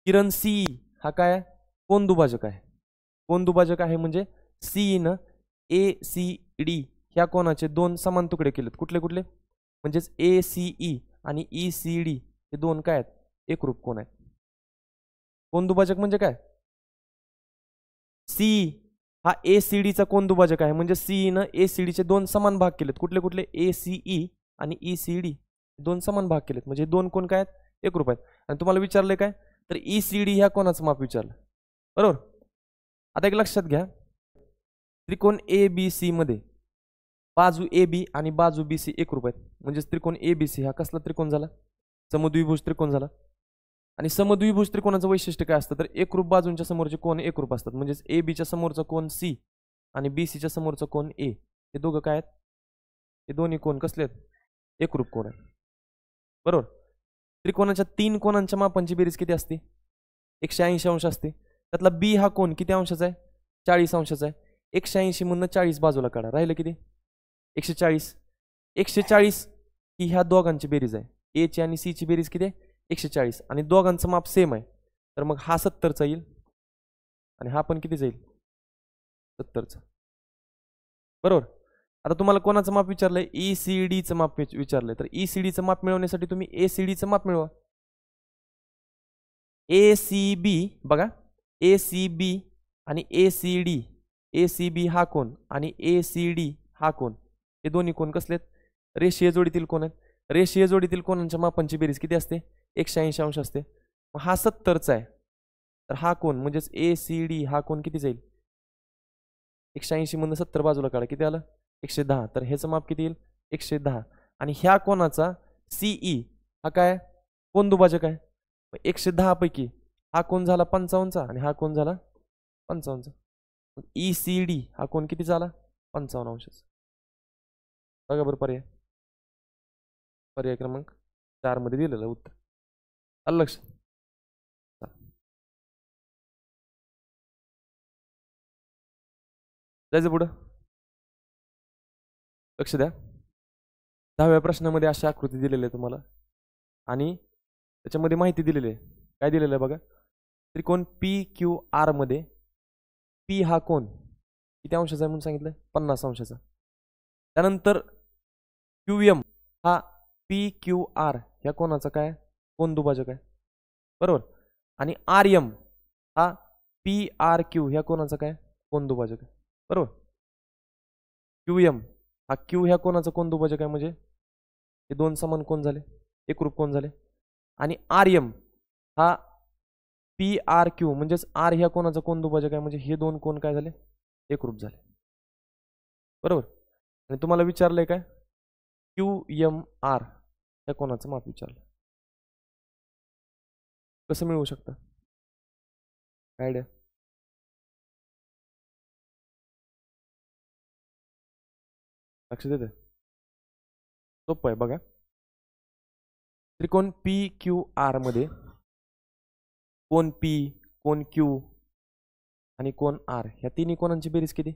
किरण CE हा काय कोन दुभाजक आहे. कोन दुभाजक आहे म्हणजे CE न ACD ह्या कोनाचे दोन समान तुकडे केलेत. कुठले कुठले म्हणजेच ACE आणि ECD हे दोन काय आहेत एकरूप कोन आहेत. कोन दुभाजक म्हणजे काय CE हा ACD चा कोन दुभाजक आहे म्हणजे CE न ACD चे दोन समान भाग केलेत. कुठले कुठले ACE आणि ECD दोन समान भाग केलेत म्हणजे दोन कोन काय आहेत एकरूप आहेत. आणि तुम्हाला विचारले काय तर ECD ह्या कोणाचं माप विचारलं बरोबर. आता एक लक्षात घ्या त्रिकोण ABC मध्ये बाजू AB आणि बाजू BC एकरूप आहेत म्हणजे त्रिकोण ABC हा कसला त्रिकोण झाला समद्विभुज त्रिकोण झाला. आणि समद्विभुज त्रिकोणाचं वैशिष्ट्य काय असतं तर एकरूप बाजूंच्या समोरचे कोन एकरूप असतात म्हणजेच AB च्या समोरचा कोन C आणि BC च्या समोरचा कोन A हे दोघं काय आहेत हे दोन्ही कोन कसले आहेत एकरूप कोन आहेत बरोबर. त्रिकोणाच्या तीन कोनांच्या मापांची बेरीज किती असते 180 अंश असते. त्यातला B हा कोन किती अंशाचा आहे 40 अंशाचा आहे. 180 मधनं 40 बाजूला काढा राहिलं किती 140. 140 ही ह्या दोघांची बेरीज आहे. A ची आणि C ची बेरीज किती आहे 140 आणि दोघांचं माप सेम आहे तर मग हा 70चा येईल आणि हा पण किती जाईल 70चा बरोबर. आता तुम्हाला कोणाचं माप विचारलंय ECD चं माप विचारलंय तर ECD चं माप मिळवण्यासाठी तुम्ही ACD चं माप मिळवा. ACB बघा ACB आणि ACB हा कोन आणि ACD हा कोन हे दोन्ही कोन कसलेत रेषीय जोडीतील कोन आहेत. रेषीय जोडीतील कोनांच्या मापांची बेरीज किती असते 180 अंश असते. मग हा 70चा आहे तर हा कोन म्हणजेच ACD हा कोन किती जाईल 180 मधनं 70 बाजूला काढा किती आलं 110 तर ह्याचं माप किती येईल 110. आणि ह्या कोनाचा CE हा काय कोन दुभाजक आहे 110 पैकी हा कोन झाला 55चा आणि हा कोन झाला 55चा. ECD हा कोन किती झाला 55 अंशाचा. बघा बरं पर्याय क्रमांक 4 मध्ये दिलेलं उत्तर आलं लक्षात. जायचं पुढं लक्ष द्या. 10व्या प्रश्नामध्ये अशी आकृती दिलेली आहे तुम्हाला आणि त्याच्यामध्ये माहिती दिलेली आहे. काय दिलेलं आहे बघा त्रिकोण PQR मध्ये P हा कोन किती अंशाचा आहे म्हणून सांगितलं 50 अंशाचा. त्यानंतर QM हा PQR ह्या कोणाचा काय कोन दुभाजक आहे बरोबर. आणि RM हा PRQ ह्या कोणाचा काय कोन दुभाजक आहे बरोबर. QM हा Q ह्या कोणाचा कोन दुभाजक आहे म्हणजे हे दोन समान कोन झाले एकरूप कोन झाले. आणि RM हा PRQ म्हणजेच R ह्या कोणाचा कोन दुभाजक आहे म्हणजे हे दोन कोन काय झाले एकरूप झाले बरोबर. आणि तुम्हाला विचारलंय काय QMR ह्या कोणाचं माप विचारलं कसं मिळवू शकता काय आयडिया लक्ष देते सोपं आहे बघा. त्रिकोण PQR मध्ये कोन P कोन Q आणि कोन R ह्या तिन्ही कोनांची बेरीज किती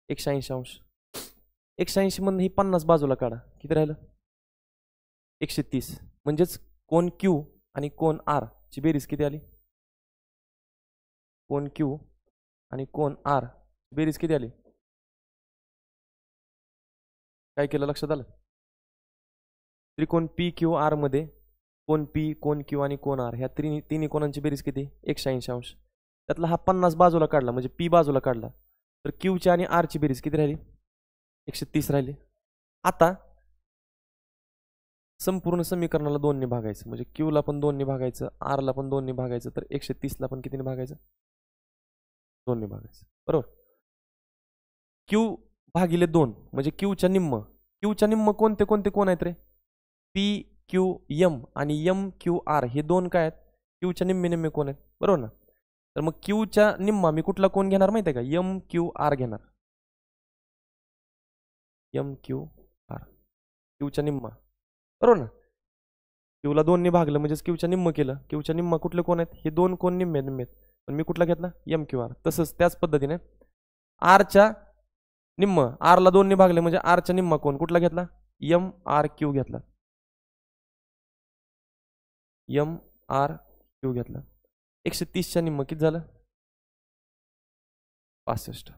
180 अंश. 180 मधून ही 50 बाजूला काढा किती राहिलं 130 म्हणजेच कोन Q आणि कोन R ची बेरीज किती आली कोन Q आणि कोन R बेरीज किती आली काय केलं लक्षात आलं. त्रिकोण PQR मध्ये कोन P कोन Q आणि कोन R ह्या तिन्ही कोनांची बेरीज किती 180 अंश. त्यातला हा 50 बाजूला काढला म्हणजे P बाजूला काढला तर Q ची आणि R ची बेरीज किती राहिली 130 राहिली. आता संपूर्ण समीकरणाला 2 ने भागायचं म्हणजे Q ला पण 2 ने भागायचं R ला पण 2 ने भागायचं तर 130 ला पण कितीने भागायचं 2 ने भागायचं बरोबर. Q भागिले 2 म्हणजे Q च्या निम्म कोणते कोणते कोण आहेत रे PQM आणि MQR हे दोन काय आहेत Q च्या निम्मे कोण आहेत बरोबर ना. तर मग Q च्या निम्मा मी कुठला कोण घेणार माहिती आहे का MQR घेणार एम क्यू आर, क्यूच्या निम्मा, बरोबर ना. क्यूला 2 ने भागलं म्हणजेच क्यूच्या निम्म केलं. क्यूच्या निम्मा कुठले कोण आहेत, हे 2 कोण निम्मे निम्मे आहेत, पण मी कुठला घेतला, एम क्यू आर. तसंच त्याच पद्धतीने आरच्या निम्म, आरला 2 ने भागले म्हणजे आरच्या निम्मा कोण कुठला घेतला, एम आर क्यू घेतला, एम आर क्यू घेतला. 130च्या निम्म किती झालं, 65.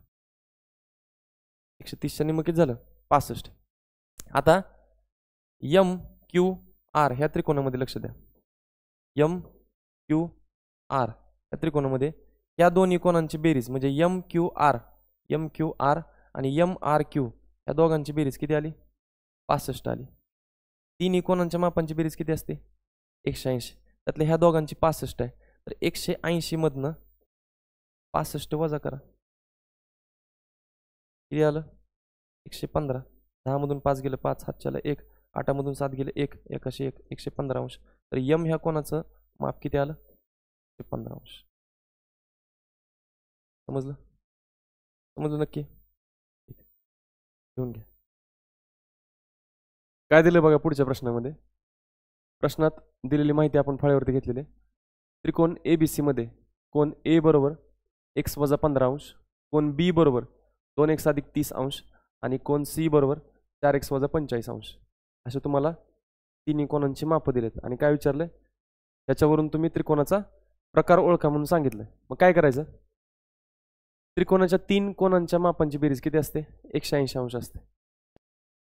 130च्या निम्म किती झालं, 65. आता एम क्यू आर ह्या त्रिकोणामध्ये लक्ष द्या. एम क्यू आर ह्या त्रिकोणामध्ये या दोन्ही कोणांची बेरीज म्हणजे एम क्यू आर आणि एम आर क्यू या दोघांची बेरीज किती आली, 65 आली. तिन्ही कोणांच्या मापांची बेरीज किती असते, 180. त्यातल्या ह्या दोघांची 65 आहे, तर 180 मधनं 65 वजा करा, किती आलं, 115. 10 मधून 5 गेलं 5, हातच्याला 1, 8 मधून 7 गेले 1, 1 115 अंश. तर यम ह्या कोणाचं माप किती आलं, 115 अंश. समजलं, समजलं नक्की, घेऊन घ्या. काय दिलं बघा पुढच्या प्रश्नामध्ये. प्रश्नात दिलेली माहिती आपण फळ्यावरती घेतलेली. त्रिकोण ABC मध्ये कोण A बरोबर x वजा 15 अंश, कोण B बरोबर 2x अधिक 30 अंश आणि कोण C बरोबर 4x वजा 45 अंश. असे तुम्हाला तिन्ही कोणांची मापं दिलेत आणि काय विचारलंय, याच्यावरून तुम्ही त्रिकोणाचा प्रकार ओळखा म्हणून सांगितलंय. मग काय करायचं, त्रिकोणाच्या 3 कोणांच्या मापांची बेरीज किती असते, 180 अंश असते.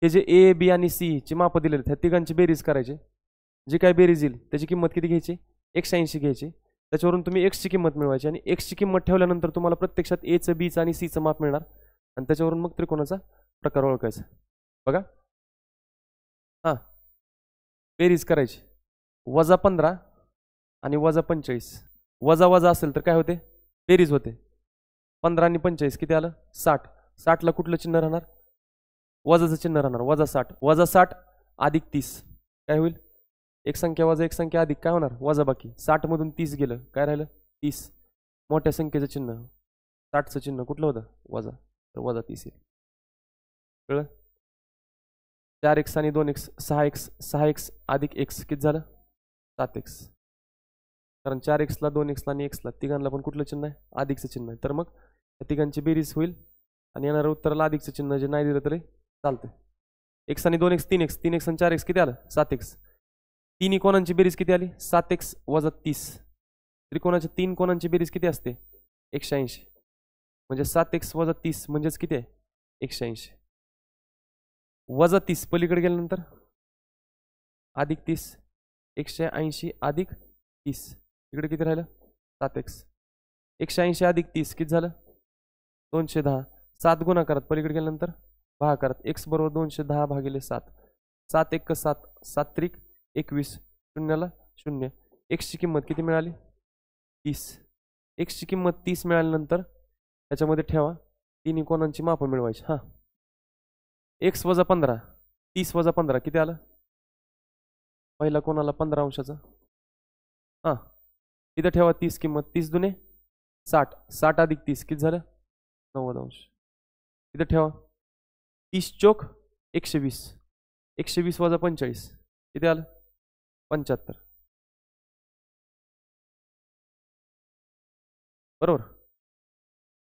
हे जे A, B आणि C ची मापं दिलेत ह्या तिघांची बेरीज करायची. जी काय बेरीज येईल त्याची किंमत किती घ्यायची, 180 घ्यायची. त्याच्यावरून तुम्ही x ची किंमत मिळवायची आणि x ची किंमत ठेवल्यानंतर तुम्हाला प्रत्यक्षात A चं, B चं आणि C चं माप मिळणार आणि त्याच्यावरून मग त्रिकोणाचा प्रकार ओळखायचा. बघा, हां, बेरीज करायची. वजा 15 आणि वजा 45, वजा वजा असेल तर काय होते, बेरीज होते. 15 आणि 45 किती आलं, 60. 60ला कुठलं चिन्ह राहणार, वजाचं चिन्ह राहणार, वजा 60. वजा 60 अधिक 30 काय होईल, एक संख्या वजा एक संख्या अधिक काय होणार, वजा बाकी. 60 मधून 30 गेलं काय राहिलं, 30. मोठ्या संख्येचं चिन्ह 60चं चिन्ह कुठलं होतं, वजा, तर वजा 30 येईल. कळलं. 4x आणि 2x 6x, 6x अधिक x किती झालं, 7x. कारण 4x ला 2x ला आणि x ला तिघांना पण कुठलं चिन्ह आहे, अधिकचं चिन्ह आहे. तर मग या तिघांची बेरीज होईल आणि येणाऱ्या उत्तराला अधिकचं चिन्ह जे नाही दिलं तरी चालतंय. x आणि 2x 3x, 3x आणि 4x किती आलं, 7x. तिन्ही कोणांची बेरीज किती आली, 7x वजा 30. त्रिकोणाच्या 3 कोणांची बेरीज किती असते, 180. म्हणजे 7x वजा 30 म्हणजेच किती आहे, 180. वजा 30 पलीकडे गेल्यानंतर अधिक 30, 180 अधिक 30 इकडे किती राहिलं, 7x. 180 अधिक 30 किती झालं, 210. 7 गुणाकारात पलीकडे गेल्यानंतर भागाकारात, x बरोबर 210 भागिले 7. 7 1 7, 7 त्रिक 21, शून्याला 0. x ची किंमत किती मिळाली, 30. x ची किंमत 30 मिळाल्यानंतर त्याच्यामध्ये ठेवा तिन्ही कोणांची मापं मिळवायची. हां, x वजा 15, 30 वजा 15 किती आलं, पहिला कोणाला 15 अंशाचा. हां, इथं ठेवा 30 किंमत, 30 दुने 60, 60 अधिक 30 किती झालं, 90 अंश. इथं ठेवा 30 चोक 120, 120 वजा 45 किती आलं, 75. बरोबर.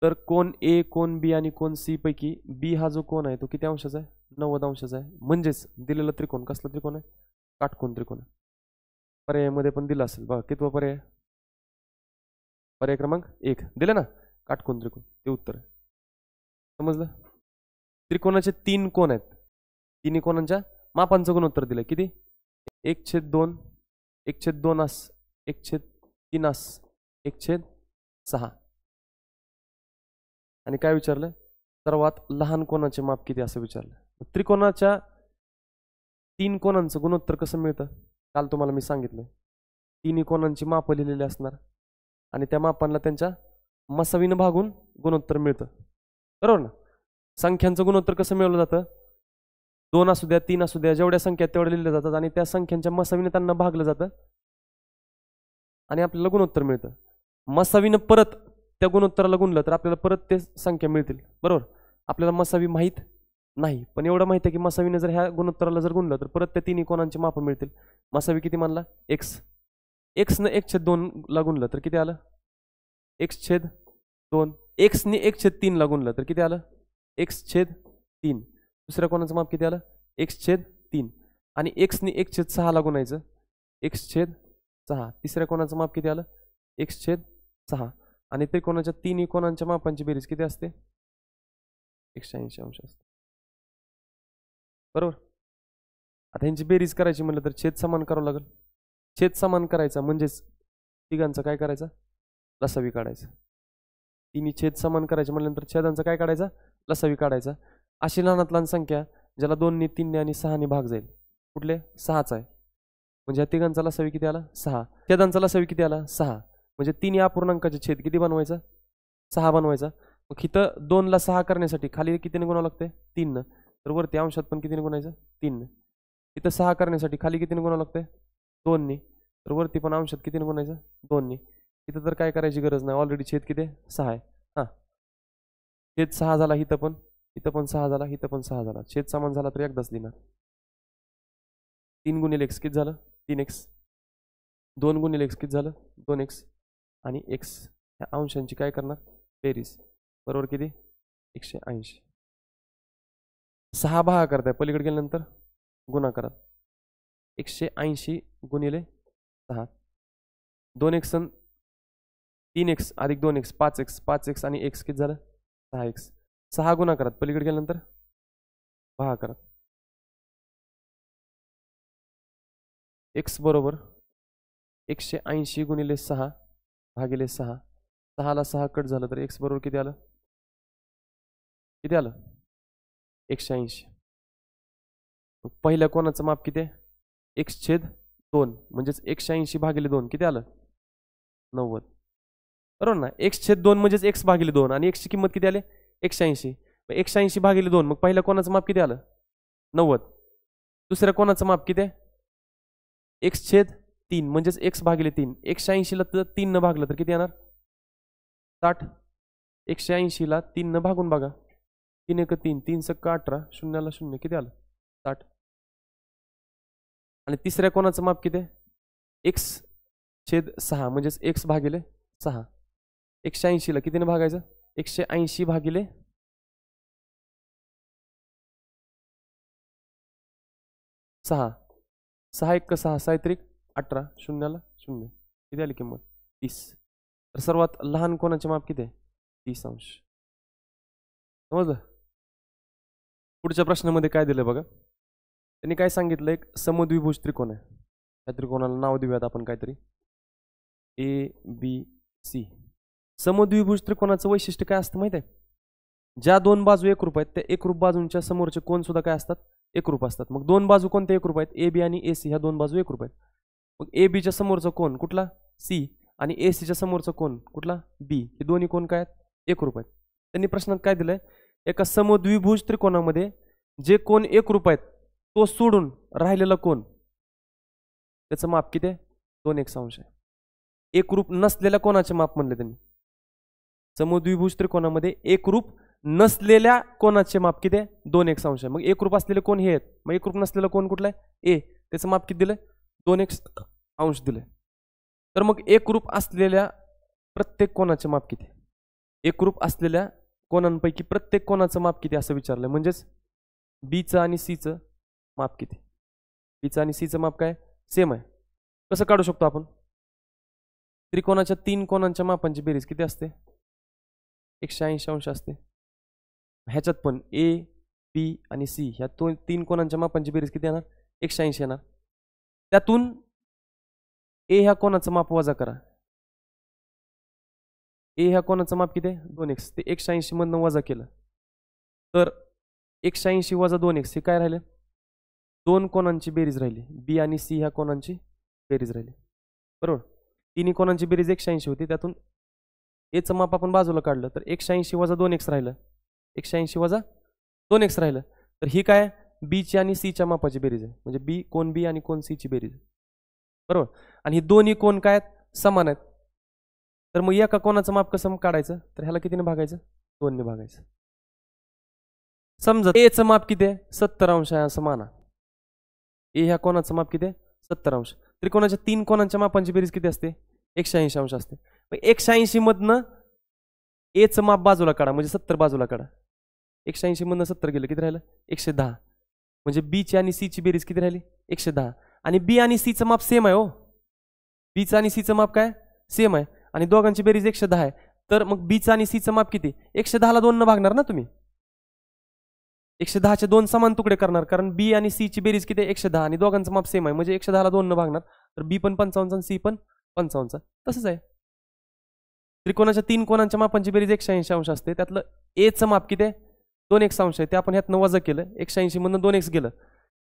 तर कोण A, कोण B आणि कोण C पैकी B हा जो कोण आहे तो किती अंशाचा आहे, 90 अंशाचा आहे. म्हणजेच दिलेला त्रिकोण कसला त्रिकोण आहे, काटकोन त्रिकोण. पर्यायामध्ये पण दिला असेल बघा, कितवा पर्याय, पर्याय क्रमांक 1 दिले ना, काटकोन त्रिकोण, ते उत्तर आहे. समजलं. त्रिकोणाचे 3 कोण आहेत, तिन्ही कोणांच्या मापांचं गुणोत्तर दिलं किती, 1/2, 1/2 आस, 1/3 आस, 1/6. आणि काय विचारलं, सर्वात लहान कोणाचे माप किती असं विचारलं. त्रिकोणाच्या 3 कोणांचं गुणोत्तर कसं मिळतं, काल तुम्हाला मी सांगितलं. तिन्ही कोणांची मापं लिहिलेली असणार आणि त्या मापांना त्यांच्या मसावीनं भागून गुणोत्तर मिळतं. बरोबर ना. संख्यांचं गुणोत्तर कसं मिळवलं जातं, 2 असू द्या 3 असू द्या जेवढ्या संख्या तेवढ्या लिहिल्या जातात आणि त्या संख्यांच्या मसावीनं त्यांना भागलं जातं आणि आपल्याला गुणोत्तर मिळतं. मसावीनं परत त्या गुणोत्तराला गुणलं तर आपल्याला परत ते संख्या मिळतील. बरोबर. आपल्याला मसावी माहीत नाही, पण एवढं माहिती आहे की मसावीनं जर ह्या गुणोत्तराला जर गुणलं तर परत त्या तिन्ही कोणांची मापं मिळतील. मसावी किती मानला एक्स, एक्सनं 1/2 ला गुणलं तर किती आलं 1/2. एक्सने 1/3 ला गुणलं तर किती आलं 1/3. दुसऱ्या कोणाचं माप किती आलं 1/3 आणि एक्सने 1/6 ला गुणायचं 1/6. तिसऱ्या कोणाचं माप किती आलं 1/6 आणि त्रिकोणाच्या तिन्ही कोणांच्या मापांची बेरीज किती असते 180 अंश असते. बरोबर. आता ह्यांची बेरीज करायची म्हटलं तर छेद समान करावं लागेल. छेद समान करायचा म्हणजेच तिघांचा काय करायचा लसावी काढायचा. तिन्ही छेद समान करायचे म्हटल्यानंतर छेदांचा काय काढायचा लसावी काढायचा. अशी लहानात लहान संख्या ज्याला 2ने 3ने आणि 6ने भाग जाईल कुठले 6च आहे म्हणजे ह्या तिघांचा लसावी किती आला 6. छेदांचा लसावी किती आला 6 म्हणजे तिन्ही अपूर्णांकाचे छेद किती बनवायचा 6 बनवायचा. मग इथं 2 ला 6 करण्यासाठी खाली कितीने गुणावं लागते 3 न तर वरती अंशात पण कितीने गुणायचं 3 ने. इथं 6 करण्यासाठी खाली कितीने गुणावं लागते 2 ने तर वरती पण अंशात कितीने गुणायचं 2 ने. इथं तर काय करायची गरज नाही ऑलरेडी छेद किती 6 आहे. हां छेद 6 झाला इथं पण 6 झाला इथं पण 6 झाला. छेद समान झाला तर एकदाच लिहिणार 3 गुणिले x किती झालं 3x 2 गुणिले x किती झालं 2x आणि x ह्या अंशांची काय करणार बेरीज बरोबर किती 180. 6 भागाकार पलीकडे गेल्यानंतर गुणाकारात 180 गुणिले 6 2x 3x अधिक 2x 5x आणि x किती झालं 6x. 6 गुणाकारात पलीकडे गेल्यानंतर भागाकारात x बरोबर 180 गुणिले 6 भागिले 6. 6 ला 6 कट झालं तर x बरोबर किती आलं 180. पहिल्या कोणाचं माप किती आहे x/2 म्हणजेच 180 भागिले 2 किती आलं 90 बरोबर ना. x/2 म्हणजेच x भागिले 2 आणि x ची किंमत किती आली 180. 180 भागिले 2 मग पहिल्या कोणाचं माप किती आलं 90. दुसऱ्या कोणाचं माप किती आहे x/3 म्हणजेच x भागिले 3. 180 ला 3 न भागलं तर किती येणार 60. 180 ला 3 न भागून बघा 3 1 3 3 6 18 0 ला 0 किती आलं 60. आणि तिसऱ्या कोणाचं माप किती आहे x/6 म्हणजेच x भागिले 6. 180 ला कितीने भागायचं 180 भागिले 6. 6 1 6 6 3 18 0 ला 0 किती आली किंमत 30. तर सर्वात लहान कोणाचे माप किती आहे 30 अंश. समजलं. पुढच्या प्रश्नामध्ये काय दिलं बघा त्यांनी काय सांगितलं एक समद्विभुज त्रिकोण आहे. त्या त्रिकोणाला नाव देऊयात आपण काहीतरी ABC. समद्विभुज त्रिकोणाचं वैशिष्ट्य काय असतं माहिती आहे ज्या दोन बाजू एकरूप आहेत त्या एकरूप बाजूंच्या समोरचे कोण सुद्धा काय असतात एकरूप असतात. मग दोन बाजू कोणत्या एकरूप आहेत AB आणि AC ह्या दोन बाजू एकरूप आहेत. मग AB च्या समोरचा कोण कुठला C आणि AC च्या समोरचा कोण कुठला B हे दोन्ही कोण काय आहेत एकरूप आहेत. त्यांनी प्रश्नात काय दिलंय एका समद्विभुज त्रिकोणामध्ये जे कोण एकरूप आहेत तो सोडून राहिलेला कोण त्याचं माप किती आहे 2x अंश आहे. एकरूप नसलेल्या कोणाचे माप म्हणले त्यांनी समद्विभुज त्रिकोणामध्ये एकरूप नसलेल्या कोणाचे माप किती आहे 2x अंश आहे. मग एकरूप असलेले कोण हे आहेत मग एकरूप नसलेला कोण कुठला आहे A त्याचं माप किती दिलंय 2x अंश दिलंय. तर मग एकरूप असलेल्या प्रत्येक कोणाचे माप किती एकरूप असलेल्या कोणांपैकी प्रत्येक कोणाचं माप किती असं विचारलंय म्हणजेच Bचं आणि Cचं माप किती. Bचं आणि Cचं माप काय सेम आहे. कसं काढू शकतो आपण त्रिकोणाच्या 3 कोणांच्या मापांची बेरीज किती असते 180 अंश असते. ह्याच्यात पण A B आणि C ह्या 3 कोणांच्या मापांची बेरीज किती येणार 180 येणार. त्यातून A ह्या कोणाचं माप वजा करा A ह्या कोणाचं माप किती आहे 2x ते 180 मधनं वजा केलं तर 180 वजा 2x हे काय राहिले दोन कोणांची बेरीज राहिली B आणि C ह्या कोणांची बेरीज राहिली बरोबर. तिन्ही कोणांची बेरीज 180 होती त्यातून A चं माप आपण बाजूला काढलं तर 180 वजा 2x राहिलं 180 वजा 2x राहिलं तर ही काय B ची आणि C च्या मापाची बेरीज आहे म्हणजे B कोण B आणि कोण C ची बेरीज बरोबर. आणि ही दोन्ही कोण काय आहेत समान आहेत. तर मग एका कोणाचं माप कसं काढायचं तर ह्याला कितीने भागायचं 2 ने भागायचं. समजा एचं माप किती आहे 70 अंश आहे असं माना. ए ह्या कोणाचं माप किती आहे 70 अंश. त्रिकोणाच्या 3 कोणांच्या मापांची बेरीज किती असते 180 अंश असते. 180 मधनं एचं माप बाजूला काढा म्हणजे 70 बाजूला काढा. 180 मधनं 70 गेलं किती राहिलं 110. म्हणजे बी ची आणि सी ची बेरीज किती राहिली 110. आणि बी आणि सी चं माप सेम आहे हो. बीचं आणि सी चं माप काय सेम आहे आणि दोघांची बेरीज 110 आहे. तर मग बीचं आणि सी चं माप किती 110 ला 2 न भागणार ना तुम्ही. 110 चे 2 समान तुकडे करणार कारण बी आणि सी ची बेरीज किती 110 आणि दोघांचं माप सेम आहे म्हणजे 110 ला 2 न भागणार. तर बी पण 55 आणि सी पण 55. तसंच आहे. त्रिकोणाच्या 3 कोणांच्या मापांची बेरीज 180 अंश असते. त्यातलं एचं माप किती आहे 2x अंश आहे. ते आपण ह्यातनं वजा केलं 180 मधनं 2x गेलं.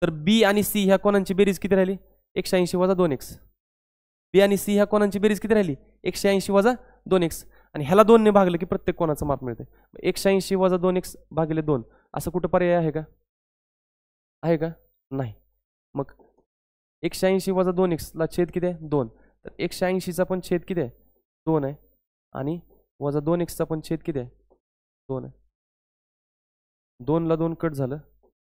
तर बी आणि सी ह्या कोणांची बेरीज किती राहिली 180 वजा 2x. बी आणि सी ह्या कोणांची बेरीज किती राहिली 180 वजा 2x. आणि ह्याला 2 ने भागलं की प्रत्येक कोणाचं माप मिळते. 180 वजा 2x भागिले 2 असं कुठं पर्याय आहे का नाही. मग 180 वजा 2x ला छेद किती आहे 2. तर 180 चा पण छेद किती आहे 2 आहे आणि वजा 2x चा पण छेद किती आहे 2 आहे. 2 ला 2 कट झालं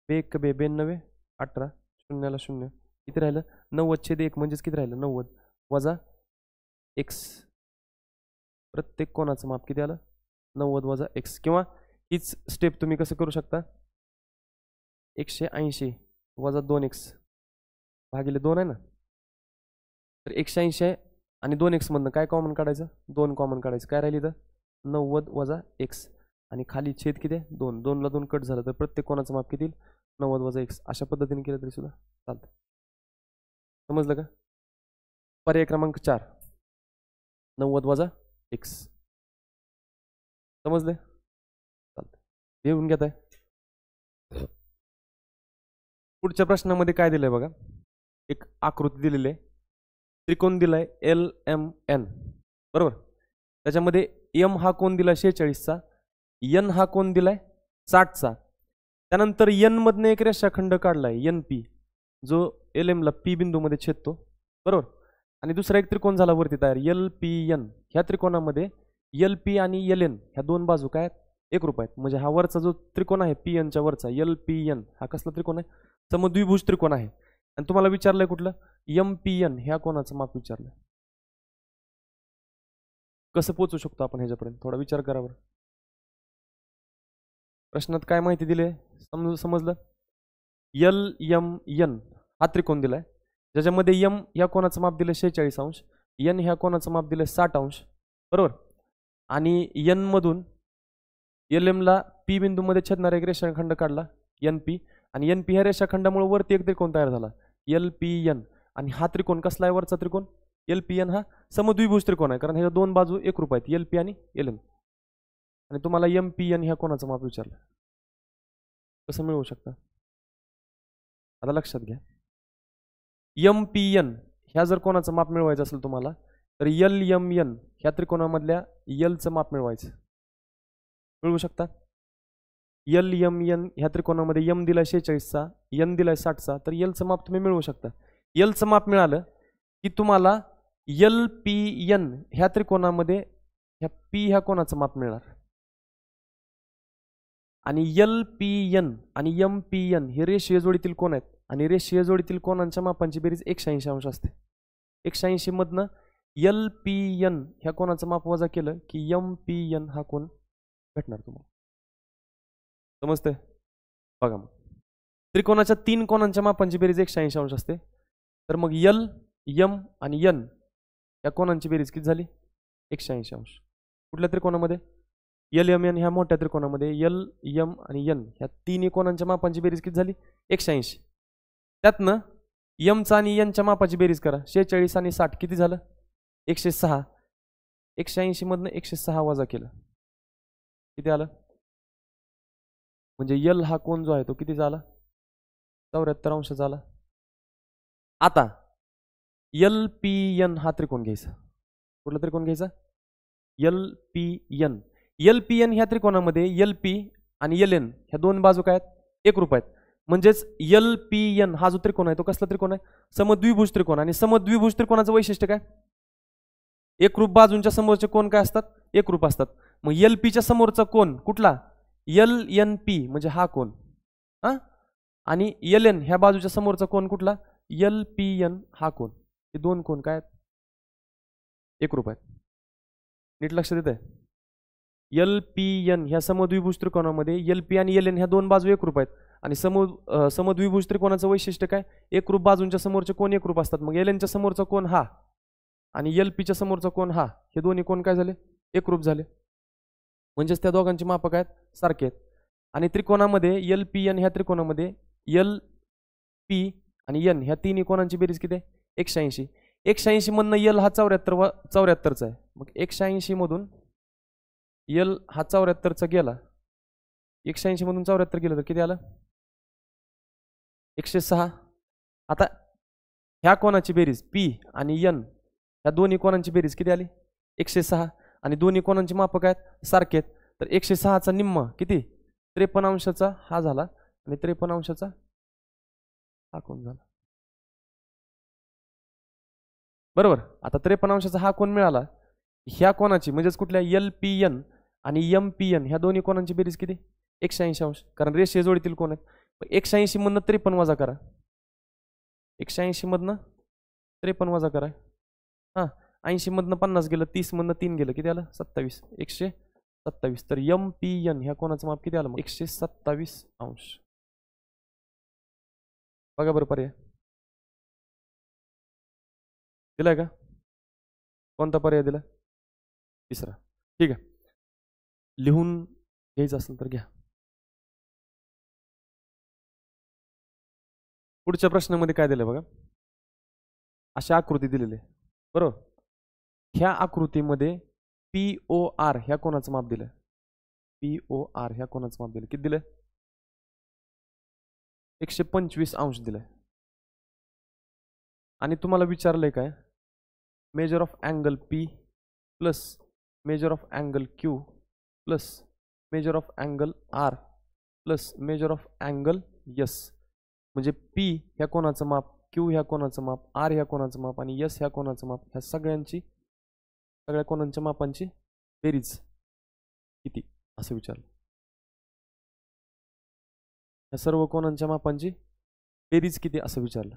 2 92 18 0 ला 0 किती राहिलं 90/1 म्हणजेच किती राहिलं 90 वजा x. प्रत्येक कोणाचं माप किती आलं 90 वजा x. किंवा हीच स्टेप तुम्ही कसं करू शकता 180 वजा 2x भागिले 2 आहे ना. तर 180 आहे आणि 2x मधनं काय कॉमन काढायचं 2 कॉमन काढायचं. काय राहिली तर 90 वजा x आणि खाली छेद किती आहे 2. 2 ला 2 कट झालं तर प्रत्येक कोणाचं माप किती 90 वजा x. अशा पद्धतीने केलं तरी सुद्धा चालतं. समजलं का. पर्याय क्रमांक 4 90 वजा x. समजले चालतं. लिहून घेत आहे. पुढच्या प्रश्नामध्ये काय दिलंय बघा. एक आकृती दिलेली आहे. त्रिकोण दिलाय LMN बरोबर. त्याच्यामध्ये M हा कोण दिलाय 46चा. N हा कोण दिलाय 60चा. त्यानंतर N मधनं एक रेषाखंड काढलाय NP जो LM ला P बिंदूमध्ये छेदतो बरोबर. आणि दुसरा एक त्रिकोण झाला वरती तयार LPN. ह्या त्रिकोणामध्ये LP आणि LN ह्या दोन बाजू काय एकरूप आहेत. म्हणजे हा वरचा जो त्रिकोण आहे PN च्या वरचा LPN हा कसला त्रिकोण आहे समद्विभुज त्रिकोण आहे. आणि तुम्हाला विचारलंय कुठलं MPN ह्या कोणाचं माप विचारलंय. कसं पोहोचू शकतो आपण ह्याच्यापर्यंत थोडा विचार करा बरं. प्रश्नात काय माहिती दिली समजलं. LMN हा त्रिकोण दिलाय ज्याच्यामध्ये M ह्या कोणाचं माप दिलं 46 अंश. N ह्या कोणाचं माप दिलं 60 अंश बरोबर. आणि N मधून LM ला P बिंदूमध्ये छेदणारा एक रेषाखंड काढला NP. आणि NP ह्या रेषाखंडामुळे वरती एक त्रिकोण तयार झाला LPN. आणि हा त्रिकोण कसला आहे वरचा त्रिकोण LPN हा समद्विभुज त्रिकोण आहे कारण ह्याच्या दोन बाजू एकरूप आहेत LP आणि LN. आणि तुम्हाला MPN ह्या कोणाचं माप विचारलं कसं मिळवू शकता आता लक्षात घ्या. MPN ह्या जर कोणाचं माप मिळवायचं असेल तुम्हाला तर LMN ह्या त्रिकोणामधल्या L चं माप मिळवायचं मिळवू शकता. LMN ह्या त्रिकोणामध्ये M दिलाय 46चा N दिलाय 60चा तर L चं माप तुम्ही मिळवू शकता. L चं माप मिळालं की तुम्हाला LPN ह्या त्रिकोणामध्ये ह्या P ह्या कोणाचं माप मिळणार. आणि LPN आणि MPN हे रेषीय जोडीतील कोण आहेत आणि रेषीय जोडीतील कोणांच्या मापांची बेरीज 180 अंश असते. 180 मधनं LPN ह्या कोणाचं माप वजा केलं की MPN हा कोण भेटणार तुम्हाला. समजते बघा. मग त्रिकोणाच्या 3 कोणांच्या मापांची बेरीज 180 अंश असते. तर मग L M आणि N या कोणांची बेरीज किती झाली 180 अंश. कुठल्या त्रिकोणामध्ये LMN ह्या मोठ्या त्रिकोणामध्ये L M आणि N ह्या तिन्ही कोणांच्या मापांची बेरीज किती झाली 180. त्यातनं M चा आणि N च्या मापाची बेरीज करा 46 आणि 60 किती झालं 106. 180 मधनं 106 वजा केलं किती आलं म्हणजे L हा कोण जो आहे तो किती झाला 74 अंश झाला. आता LPN हा त्रिकोण घ्यायचा. कुठला त्रिकोण घ्यायचा LPN. LPN ह्या त्रिकोणामध्ये LP आणि LN ह्या दोन बाजू काय आहेत एकरूप आहेत. म्हणजेच LPN हा जो त्रिकोण आहे तो कसला त्रिकोण आहे समद्विभुज त्रिकोण. आणि समद्विभुज त्रिकोणाचं वैशिष्ट्य काय एकरूप बाजूंच्या समोरचे कोण काय असतात एकरूप असतात. मग LP च्या समोरचा कोण कुठला LNP म्हणजे हा कोण, हा, आणि LN ह्या बाजूच्या समोरचा कोण कुठला, LPN हा कोण, हे दोन कोण काय एकरूप आहेत. नीट लक्षात येत आहे. LPN ह्या समद्विभुज त्रिकोणामध्ये LP आणि LN ह्या दोन बाजू एकरूप आहेत. आणि समद्विभुज त्रिकोणाचं वैशिष्ट्य काय, एकरूप बाजूंच्या समोरचे कोण एकरूप असतात. मग LN च्या समोरचा कोण हा आणि LP च्या समोरचा कोण हा, हे दोन्ही कोण काय झाले, एकरूप झाले. म्हणजेच त्या दोघांची मापक आहेत, सारखे आहेत. आणि त्रिकोणामध्ये LPN ह्या त्रिकोणामध्ये LP आणि N ह्या तिन्ही कोणांची बेरीज किती आहे, 180. 180 मधनं L हा 74चा आहे. मग 180 मधून L हा 74चा गेला, 180 मधून 74 गेलं तर किती आलं, 106. आता ह्या कोणाची बेरीज P आणि N ह्या दोन्ही कोणांची बेरीज किती आली, 106. आणि दोन्ही कोणांची मापक आहेत, सारखे आहेत. तर 106चा निम्मा किती, 53 अंशाचा हा झाला आणि 53 अंशाचा हा कोण झाला. बरोबर. आता 53 अंशाचा हा कोण मिळाला, ह्या कोणाची म्हणजेच कुठल्या LPN आणि MPN ह्या दोन्ही कोणांची बेरीज किती, 180 अंश, कारण रेषीय जोडीतील कोण आहेत. 180 मधनं 53 वजा करा, 180 मधनं 53 वजा करा, हा, 80 मधनं 50 गेलं, 30 मधनं 3 गेलं, किती आलं, 27, 127. तर MPN ह्या कोणाचं माप किती आलं मग, 127 अंश. बघा बरं पर्याय दिलाय का, कोणता पर्याय दिला, तिसरा. ठीक आहे, लिहून घ्यायचं असेल तर घ्या. पुढच्या प्रश्नामध्ये काय दिलं बघा, अशा आकृती दिलेली आहे. बरोबर. ह्या आकृतीमध्ये POR ह्या कोणाचं माप दिलं, POR ह्या कोणाचं माप दिलं, किती दिलं, 125 अंश दिलंय. आणि तुम्हाला विचारलंय काय, measure of angle P plus measure of angle Q plus measure of angle R plus measure of angle S. म्हणजे P ह्या कोणाचं माप, Q ह्या कोणाचं माप, R ह्या कोणाचं माप आणि S ह्या कोणाचं माप, ह्या सगळ्या कोणांच्या मापांची बेरीज किती असं विचारलं. ह्या सर्व कोणांच्या मापांची बेरीज किती असं विचारलं.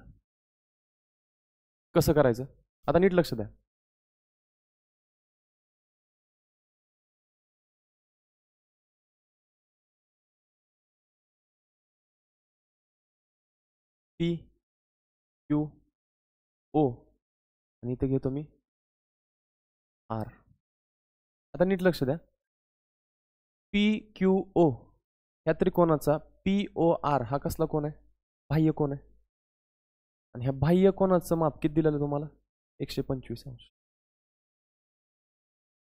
कसं करायचं, आता नीट लक्ष द्या. P Q O आणि इथे घेतो मी R. आता नीट लक्ष द्या, PQO ह्या त्रिकोणाचा POR हा कसला कोण आहे, बाह्य कोण आहे. आणि ह्या बाह्य कोणाचं माप किती दिलेलं तुम्हाला, 125 अंश.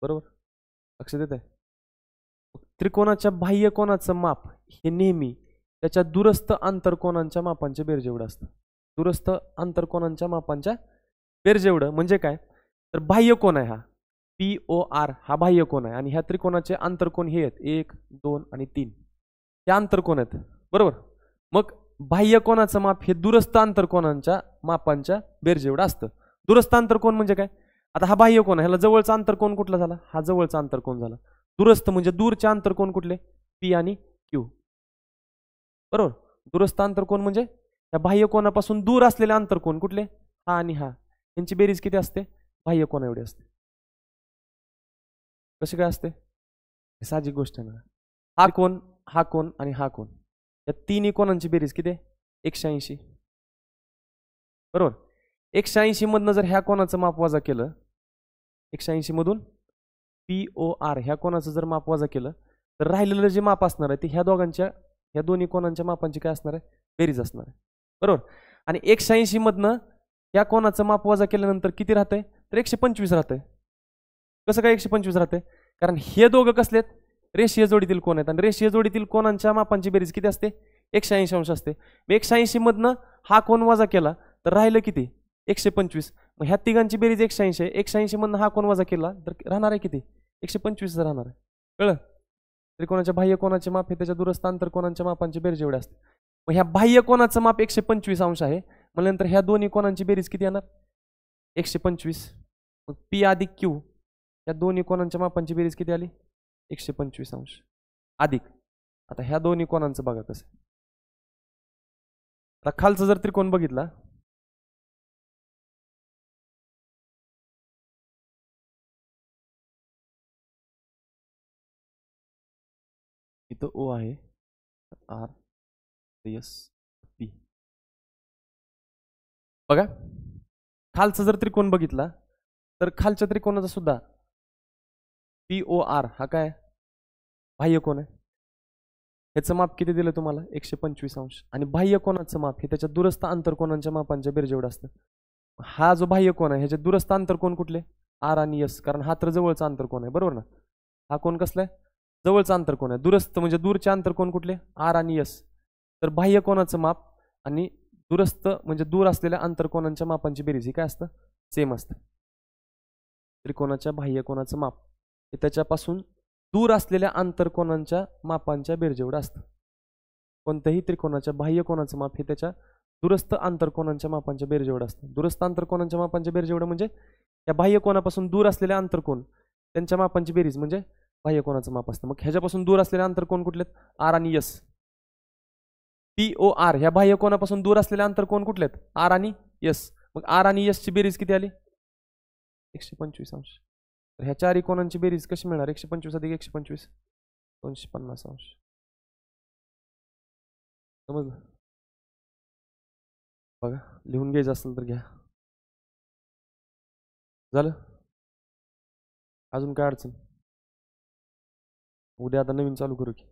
बरोबर, लक्षात येत आहे. त्रिकोणाच्या बाह्य कोणाचं माप हे नेहमी त्याच्या दूरस्थ आंतरकोनांच्या मापांचे बेर जेवढं असतं. दूरस्थ आंतरकोनांच्या मापांच्या बेर जेवढं म्हणजे काय, तर बाह्य कोण आहे हा POR हा बाह्य कोण आहे. आणि ह्या त्रिकोणाचे आंतरकोन हे आहेत 1, 2 आणि 3, हे आंतरकोन आहेत. बरोबर. मग बाह्य कोणाचं माप हे दूरस्थ आंतरकोनांच्या मापांच्या बेर जेवढं असतं. दूरस्थ आंतरकोन म्हणजे काय, आता हा बाह्य कोण आहे, ह्याला जवळचा आंतरकोन कुठला झाला, हा जवळचा आंतरकोन झाला. दूरस्थ म्हणजे दूरचे आंतरकोन कुठले, P आणि Q. बरोबर. दूरस्थ आंतरकोन म्हणजे या बाह्य कोणापासून दूर असलेले आंतरकोन कुठले, हा आणि हा, यांची बेरीज किती असते, बाह्य कोणा एवढी असते. कशी काय असते, साहजिक गोष्ट आहे ना. हा कोण आणि हा कोण, या तिन्ही कोणांची बेरीज किती, 180. बरोबर. 180 मधनं जर ह्या कोणाचं माप वजा केलं, 180 मधून POR ह्या कोणाचं जर माप वजा केलं, तर राहिलेलं जे माप असणार आहे ते ह्या दोन्ही कोणांच्या मापांची काय असणार आहे, बेरीज असणार आहे. बरोबर. आणि 180 मधनं या कोणाचं माप वजा केल्यानंतर किती राहतंय, तर 125 राहतंय. कसं काय 125 राहतंय, कारण हे दोघं कसलेत, रेषीय जोडीतील कोण आहेत. आणि रेषीय जोडीतील कोणांच्या मापांची बेरीज किती असते, 180 अंश असते. 180 मधनं हा कोण वजा केला तर राहिलं किती, 125. मग ह्या तिघांची बेरीज 180 आहे. 180 मधनं हा कोण वजा केला तर राहणार आहे किती, 125 राहणार आहे. कळलं. त्रिकोणाच्या बाह्य कोणाचे माप हे त्याच्या दूरस्थ आंतरकोनांच्या मापांची बेरीज एवढे असते. मग ह्या बाह्य कोणाचं माप 125 अंश आहे, मग नंतर ह्या दोन्ही कोणांची बेरीज किती येणार, 125. मग P अधिक Q या दोन्ही कोणांच्या मापांची बेरीज किती आली, 125 अंश अधिक आता ह्या दोन्ही कोणांचं बघा कसं. आता खालचा जर त्रिकोण बघितला, इथं ओ आहे, आर, एस, पी. बघा खालचा जर त्रिकोण बघितला तर खालच्या त्रिकोणाचा सुद्धा पी ओ आर हा काय बाह्य कोण आहे. ह्याचं माप किती दिलं तुम्हाला 125 अंश. आणि बाह्य कोणाचं माप हे त्याच्या दुरस्थ आंतरकोनांच्या मापांच्या बेरजेवढं असतं. हा जो बाह्य कोण आहे ह्याचे दुरस्थ आंतरकोन कुठले, आर आणि एस, कारण हा तर जवळचा आंतरकोन आहे बरोबर ना. हा कोण कसला आहे, जवळचा आंतरकोन आहे. दुरस्थ म्हणजे दूरचे आंतरकोन कुठले, आर आणि एस. तर बाह्य कोणाचं माप आणि दूरस्थ म्हणजे दूर असलेल्या आंतरकोनांच्या मापांची बेरीज ही काय असतं, सेम असतं. त्रिकोणाच्या बाह्य कोणाचं माप हे त्याच्यापासून दूर असलेल्या आंतरकोनांच्या मापांच्या बेरजेवढं असतं. कोणत्याही त्रिकोणाच्या बाह्य कोणाचं माप हे त्याच्या दूरस्थ आंतरकोनांच्या मापांच्या बेरजेवढं असतं. दूरस्थ आंतरकोनांच्या मापांच्या बेरजेवढं म्हणजे या बाह्य कोणापासून दूर असलेल्या आंतरकोन त्यांच्या मापांची बेरीज म्हणजे बाह्य कोणाचं माप असतं. मग ह्याच्यापासून दूर असलेले आंतरकोन कुठलेत, आर आणि एस. पी ओ आर ह्या बाह्य कोणापासून दूर असलेले आंतरकोन कुठलेत, आर आणि एस. मग आर आणि एस ची बेरीज किती आली, 125 अंश. तर ह्या चारही कोणांची बेरीज कशी मिळणार, 125 अधिक 125 250 अंश. समजलं. बघा लिहून घ्यायचं असेल तर घ्या. झालं, अजून काय अडचण. उद्या आता नवीन चालू करू की.